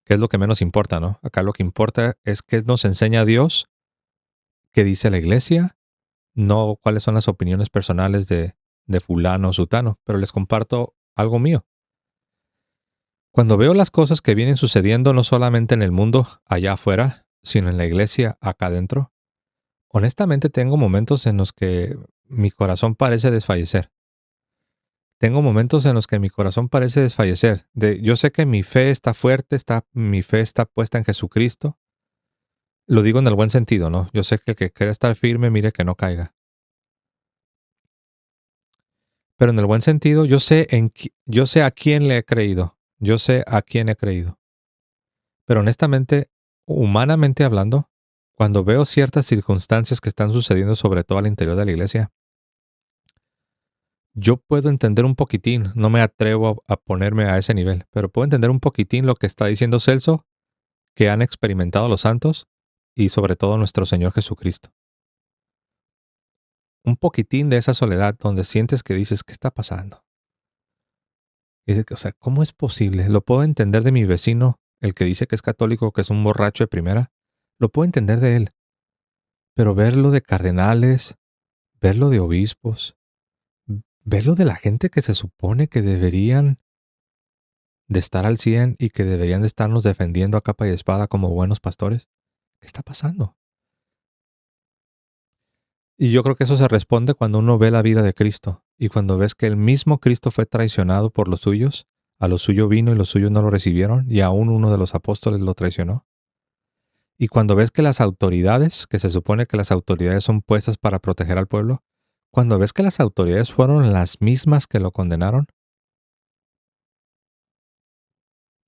que es lo que menos importa, ¿no? Acá lo que importa es qué nos enseña Dios, qué dice la iglesia, no cuáles son las opiniones personales de fulano o sutano, pero les comparto algo mío. Cuando veo las cosas que vienen sucediendo no solamente en el mundo allá afuera, sino en la iglesia acá adentro, honestamente tengo momentos en los que mi corazón parece desfallecer. Tengo momentos en los que mi corazón parece desfallecer. Yo sé que mi fe está fuerte, mi fe está puesta en Jesucristo. Lo digo en el buen sentido, ¿no? Yo sé que el que quiere estar firme, mire que no caiga. Pero en el buen sentido, yo sé a quién le he creído. Yo sé a quién he creído. Pero honestamente, humanamente hablando, cuando veo ciertas circunstancias que están sucediendo, sobre todo al interior de la iglesia, yo puedo entender un poquitín, no me atrevo a ponerme a ese nivel, pero puedo entender un poquitín lo que está diciendo Celso, que han experimentado los santos y sobre todo nuestro Señor Jesucristo. Un poquitín de esa soledad donde sientes que dices, ¿qué está pasando? O sea, ¿cómo es posible? Lo puedo entender de mi vecino, el que dice que es católico, que es un borracho de primera. Lo puedo entender de él. Pero verlo de cardenales, verlo de obispos, verlo de la gente que se supone que deberían de estar al 100 y que deberían de estarnos defendiendo a capa y espada como buenos pastores. ¿Qué está pasando? Y yo creo que eso se responde cuando uno ve la vida de Cristo y cuando ves que el mismo Cristo fue traicionado por los suyos, a lo suyo vino y los suyos no lo recibieron y aún uno de los apóstoles lo traicionó. Y cuando ves que las autoridades, que se supone que las autoridades son puestas para proteger al pueblo, cuando ves que las autoridades fueron las mismas que lo condenaron,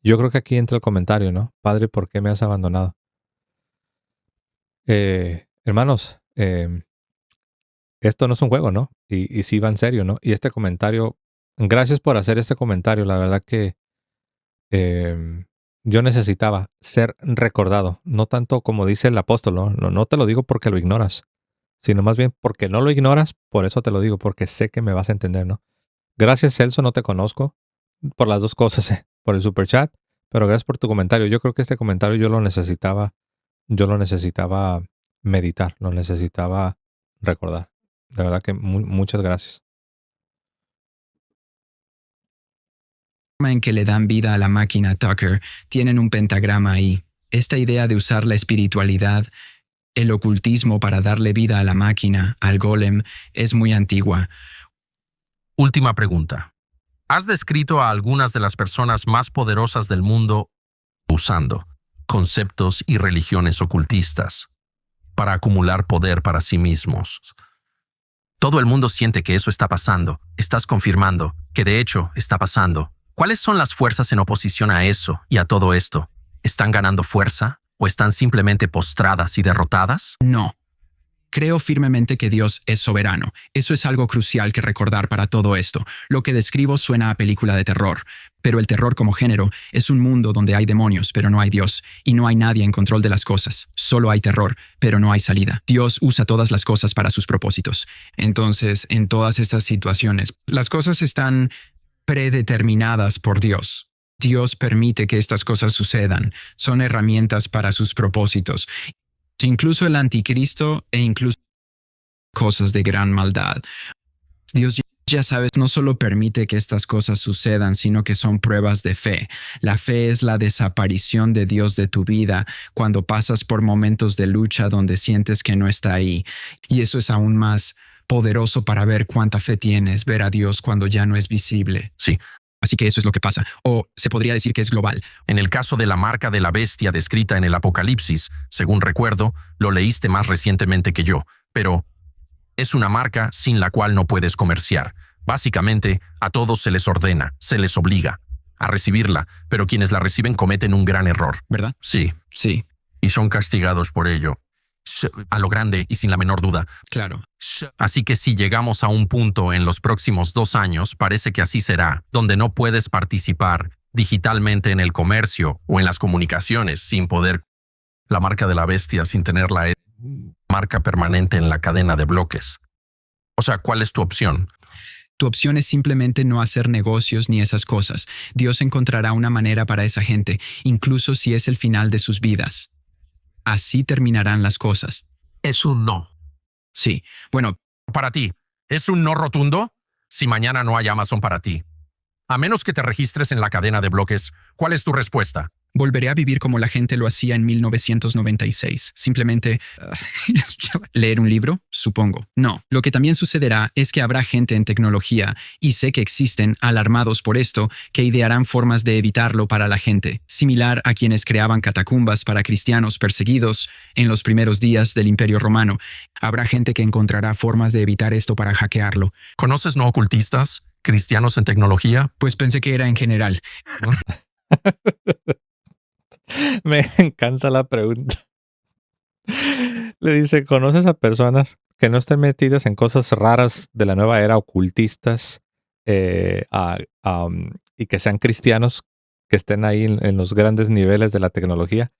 yo creo que aquí entra el comentario, ¿no? Padre, ¿por qué me has abandonado? Hermanos, esto no es un juego, ¿no? Y sí va en serio, ¿no? Y este comentario, gracias por hacer este comentario, la verdad que yo necesitaba ser recordado, no tanto como dice el apóstol, ¿no? No te lo digo porque lo ignoras, sino más bien porque no lo ignoras, por eso te lo digo, porque sé que me vas a entender, ¿no? Gracias, Celso, no te conozco, por las dos cosas, por el super chat, pero gracias por tu comentario. Yo creo que este comentario yo lo necesitaba meditar, lo necesitaba recordar. De verdad que muchas gracias. En que le dan vida a la máquina Tucker, tienen un pentagrama ahí. Esta idea de usar la espiritualidad, el ocultismo para darle vida a la máquina, al golem, es muy antigua. Última pregunta. Has descrito a algunas de las personas más poderosas del mundo usando conceptos y religiones ocultistas para acumular poder para sí mismos. Todo el mundo siente que eso está pasando. Estás confirmando que de hecho está pasando. ¿Cuáles son las fuerzas en oposición a eso y a todo esto? ¿Están ganando fuerza o están simplemente postradas y derrotadas? No. Creo firmemente que Dios es soberano. Eso es algo crucial que recordar para todo esto. Lo que describo suena a película de terror, pero el terror como género es un mundo donde hay demonios, pero no hay Dios, y no hay nadie en control de las cosas. Solo hay terror, pero no hay salida. Dios usa todas las cosas para sus propósitos. Entonces, en todas estas situaciones, las cosas están predeterminadas por Dios. Dios permite que estas cosas sucedan. Son herramientas para sus propósitos. Incluso el anticristo e incluso cosas de gran maldad. Dios, ya sabes, no solo permite que estas cosas sucedan, sino que son pruebas de fe. La fe es la desaparición de Dios de tu vida cuando pasas por momentos de lucha donde sientes que no está ahí. Y eso es aún más poderoso para ver cuánta fe tienes, ver a Dios cuando ya no es visible. Sí, Así que eso es lo que pasa. O se podría decir que es global. En el caso de la marca de la bestia descrita en el Apocalipsis, según recuerdo, lo leíste más recientemente que yo, pero es una marca sin la cual no puedes comerciar. Básicamente, a todos se les ordena, se les obliga a recibirla, pero quienes la reciben cometen un gran error. ¿Verdad? Sí, Sí, y son castigados por ello. A lo grande y sin la menor duda. claro. Así que si llegamos a un punto en los próximos 2 años, parece que así será, donde no puedes participar digitalmente en el comercio o en las comunicaciones sin poder la marca de la bestia, sin tener la marca permanente en la cadena de bloques. O sea, ¿cuál es tu opción? Tu opción es simplemente no hacer negocios ni esas cosas. Dios encontrará una manera para esa gente, incluso si es el final de sus vidas. Así terminarán las cosas. Es un no. Sí, bueno, Para ti, ¿es un no rotundo? Si mañana no hay Amazon para ti. A menos que te registres en la cadena de bloques, ¿cuál es tu respuesta? volveré a vivir como la gente lo hacía en 1996. Simplemente leer un libro, supongo. No, lo que también sucederá es que habrá gente en tecnología, y sé que existen, alarmados por esto, que idearán formas de evitarlo para la gente, similar a quienes creaban catacumbas para cristianos perseguidos en los primeros días del Imperio Romano. Habrá gente que encontrará formas de evitar esto para hackearlo. ¿Conoces no ocultistas? ¿Cristianos en tecnología? Pues pensé que era en general. Me encanta la pregunta. Le dice, ¿conoces a personas que no estén metidas en cosas raras de la nueva era, ocultistas, y que sean cristianos, que estén ahí en los grandes niveles de la tecnología?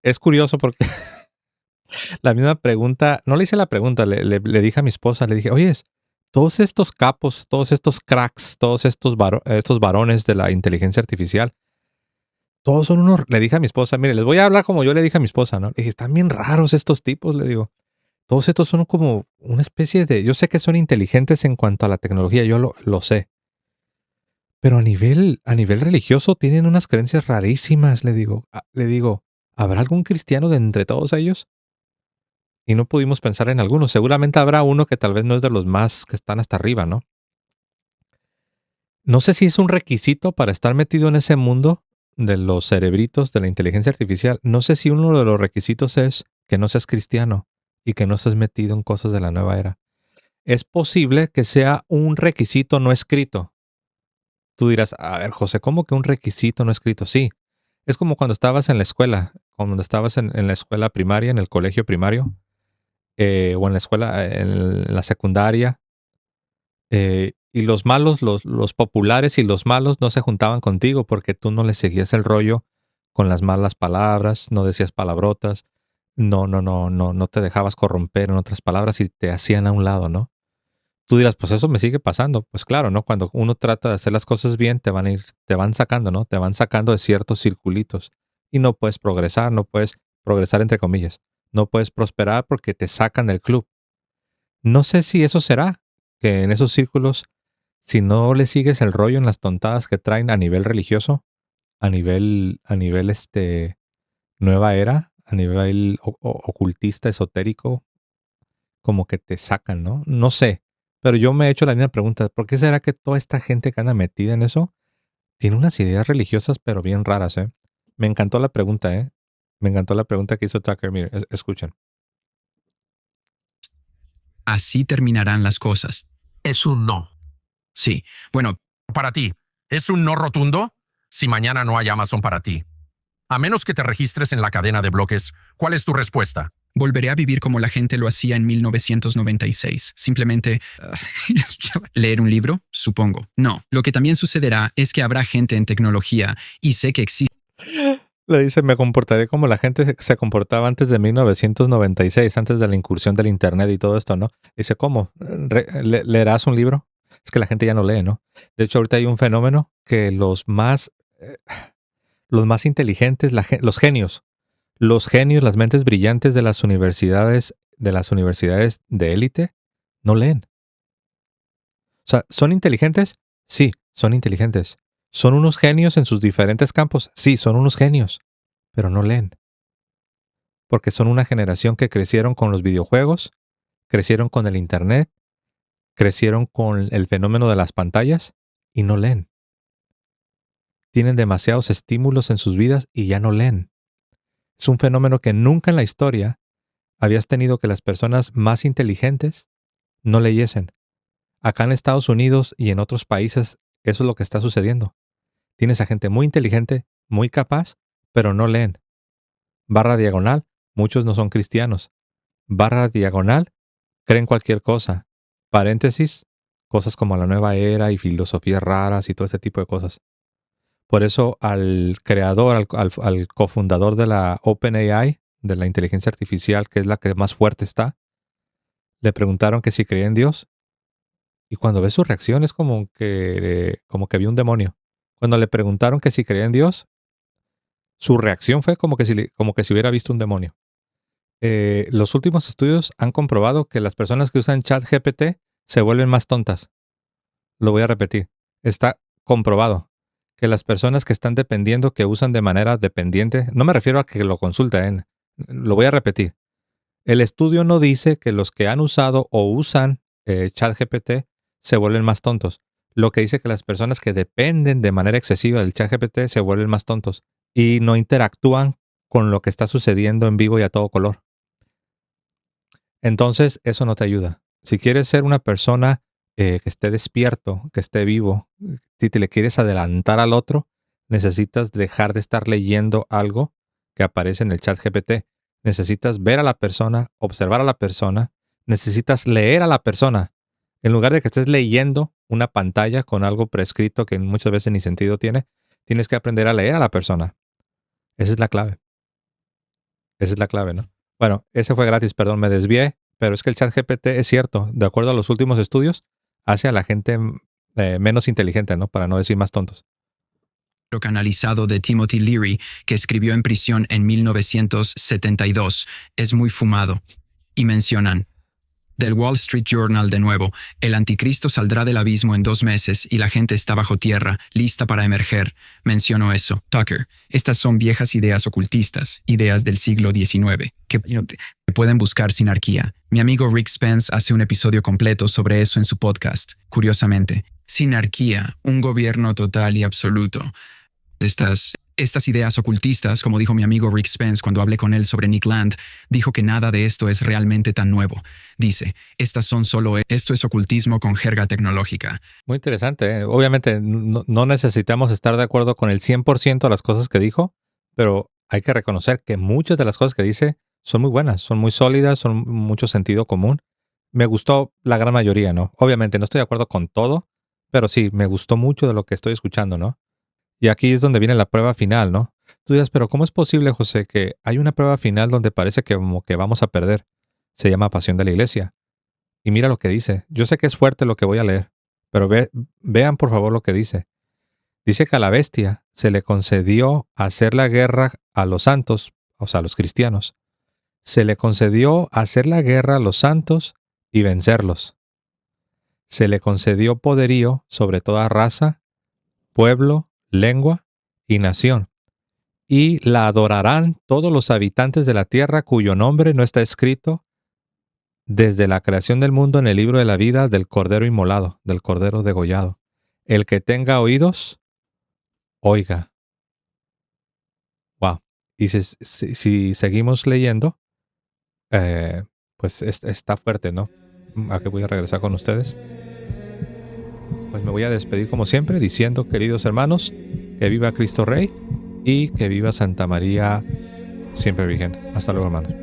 Es curioso porque la misma pregunta, no le hice la pregunta, le dije a mi esposa, le dije, oye, todos estos capos, todos estos cracks, todos estos varones de la inteligencia artificial, todos son unos, le dije a mi esposa, mire, les voy a hablar como yo le dije a mi esposa, ¿no? Le dije, están bien raros estos tipos, le digo. Todos estos son como una especie de, yo sé que son inteligentes en cuanto a la tecnología, yo lo sé. Pero a nivel religioso tienen unas creencias rarísimas, le digo. Le digo, ¿habrá algún cristiano de entre todos ellos? Y no pudimos pensar en alguno. Seguramente habrá uno que tal vez no es de los más que están hasta arriba, ¿no? No sé si es un requisito para estar metido en ese mundo de los cerebritos de la inteligencia artificial. No sé si uno de los requisitos es que no seas cristiano y que no estés metido en cosas de la nueva era. Es posible que sea un requisito no escrito. Tú dirás, a ver, José, ¿cómo que un requisito no escrito? Sí, es como cuando estabas en la escuela, cuando estabas en la escuela primaria, en el colegio primario, o en la escuela, en la secundaria, y los malos, los populares y los malos no se juntaban contigo porque tú no les seguías el rollo con las malas palabras, no decías palabrotas, no te dejabas corromper, en otras palabras, y te hacían a un lado, ¿no? Tú dirás, pues eso me sigue pasando. Pues claro, ¿no? Cuando uno trata de hacer las cosas bien, te van sacando, ¿no? Te van sacando de ciertos circulitos y no puedes progresar entre comillas. No puedes prosperar porque te sacan del club. No sé si eso será, que en esos círculos, si no le sigues el rollo en las tontadas que traen a nivel religioso, a nivel nueva era, a nivel ocultista, esotérico, como que te sacan, ¿no? No sé, pero yo me he hecho la misma pregunta, ¿por qué será que toda esta gente que anda metida en eso tiene unas ideas religiosas pero bien raras, eh? Me encantó la pregunta, ¿eh? Me encantó la pregunta que hizo Tucker. Mire, escuchen. Así terminarán las cosas. Es un no. Sí, bueno, Para ti, ¿es un no rotundo? Si mañana no hay Amazon para ti. A menos que te registres en la cadena de bloques, ¿cuál es tu respuesta? volveré a vivir como la gente lo hacía en 1996. Simplemente leer un libro, supongo. No, lo que también sucederá es que habrá gente en tecnología, y sé que existe. Le dice, me comportaré como la gente se comportaba antes de 1996, antes de la incursión del internet y todo esto, ¿no? Dice, ¿cómo? ¿Leerás un libro? Es que la gente ya no lee, ¿no? De hecho, ahorita hay un fenómeno que los más inteligentes, los genios, las mentes brillantes de las universidades de élite, no leen. O sea, ¿son inteligentes? Sí, son inteligentes. ¿Son unos genios en sus diferentes campos? Sí, son unos genios, pero no leen. Porque son una generación que crecieron con los videojuegos, crecieron con el internet, crecieron con el fenómeno de las pantallas y no leen. tienen demasiados estímulos en sus vidas y ya no leen. Es un fenómeno que nunca en la historia habías tenido que las personas más inteligentes no leyesen. Acá en Estados Unidos y en otros países eso es lo que está sucediendo. Tienes a gente muy inteligente, muy capaz, pero no leen. Barra diagonal, muchos no son cristianos. Barra diagonal, creen cualquier cosa. Paréntesis, cosas como la nueva era y filosofías raras y todo ese tipo de cosas. Por eso al creador, al cofundador de la OpenAI, de la inteligencia artificial, que es la que más fuerte está, le preguntaron que si creía en Dios. Y cuando ves su reacción es como que vio un demonio. Cuando le preguntaron que si creía en Dios, su reacción fue como que si hubiera visto un demonio. Los últimos estudios han comprobado que las personas que usan ChatGPT se vuelven más tontas. Lo voy a repetir. Está comprobado que las personas que están dependiendo, que usan de manera dependiente, no me refiero a que lo consulten, lo voy a repetir. El estudio no dice que los que han usado o usan ChatGPT se vuelven más tontos. Lo que dice que las personas que dependen de manera excesiva del ChatGPT se vuelven más tontos y no interactúan con lo que está sucediendo en vivo y a todo color. Entonces, eso no te ayuda. Si quieres ser una persona que esté despierto, que esté vivo, si te le quieres adelantar al otro, necesitas dejar de estar leyendo algo que aparece en el ChatGPT. Necesitas ver a la persona, observar a la persona, necesitas leer a la persona. En lugar de que estés leyendo una pantalla con algo prescrito que muchas veces ni sentido tiene, tienes que aprender a leer a la persona. Esa es la clave. Esa es la clave, ¿no? Bueno, ese fue gratis, perdón, me desvié, pero es que el ChatGPT es cierto, de acuerdo a los últimos estudios, hace a la gente menos inteligente, ¿no? Para no decir más tontos. Canalizado de Timothy Leary, que escribió en prisión en 1972, es muy fumado. Y mencionan, del Wall Street Journal de nuevo, el anticristo saldrá del abismo en 2 meses y la gente está bajo tierra, lista para emerger. Menciono eso. Tucker, estas son viejas ideas ocultistas, ideas del siglo XIX, que pueden buscar Sinarquía. Mi amigo Rick Spence hace un episodio completo sobre eso en su podcast. Curiosamente, Sinarquía, un gobierno total y absoluto. Estas ideas ocultistas, como dijo mi amigo Rick Spence cuando hablé con él sobre Nick Land, dijo que nada de esto es realmente tan nuevo. Dice, esto es ocultismo con jerga tecnológica. Muy interesante, ¿eh? Obviamente no necesitamos estar de acuerdo con el 100% de las cosas que dijo, pero hay que reconocer que muchas de las cosas que dice son muy buenas, son muy sólidas, son mucho sentido común. Me gustó la gran mayoría, ¿no? Obviamente no estoy de acuerdo con todo, pero sí, me gustó mucho de lo que estoy escuchando, ¿no? Y aquí es donde viene la prueba final, ¿no? Tú dirás, pero ¿cómo es posible, José, que hay una prueba final donde parece que como que vamos a perder? Se llama Pasión de la Iglesia. Y mira lo que dice. Yo sé que es fuerte lo que voy a leer, pero vean por favor lo que dice. Dice que a la bestia se le concedió hacer la guerra a los santos, o sea, a los cristianos. Se le concedió hacer la guerra a los santos y vencerlos. Se le concedió poderío sobre toda raza, pueblo, lengua y nación, y la adorarán todos los habitantes de la tierra cuyo nombre no está escrito desde la creación del mundo en el libro de la vida del Cordero inmolado, del Cordero degollado. El que tenga oídos, oiga. Wow. Y si seguimos leyendo, pues está fuerte, ¿no? ¿A qué voy a regresar con ustedes? Pues me voy a despedir como siempre diciendo, queridos hermanos, que viva Cristo Rey y que viva Santa María siempre Virgen. Hasta luego, hermanos.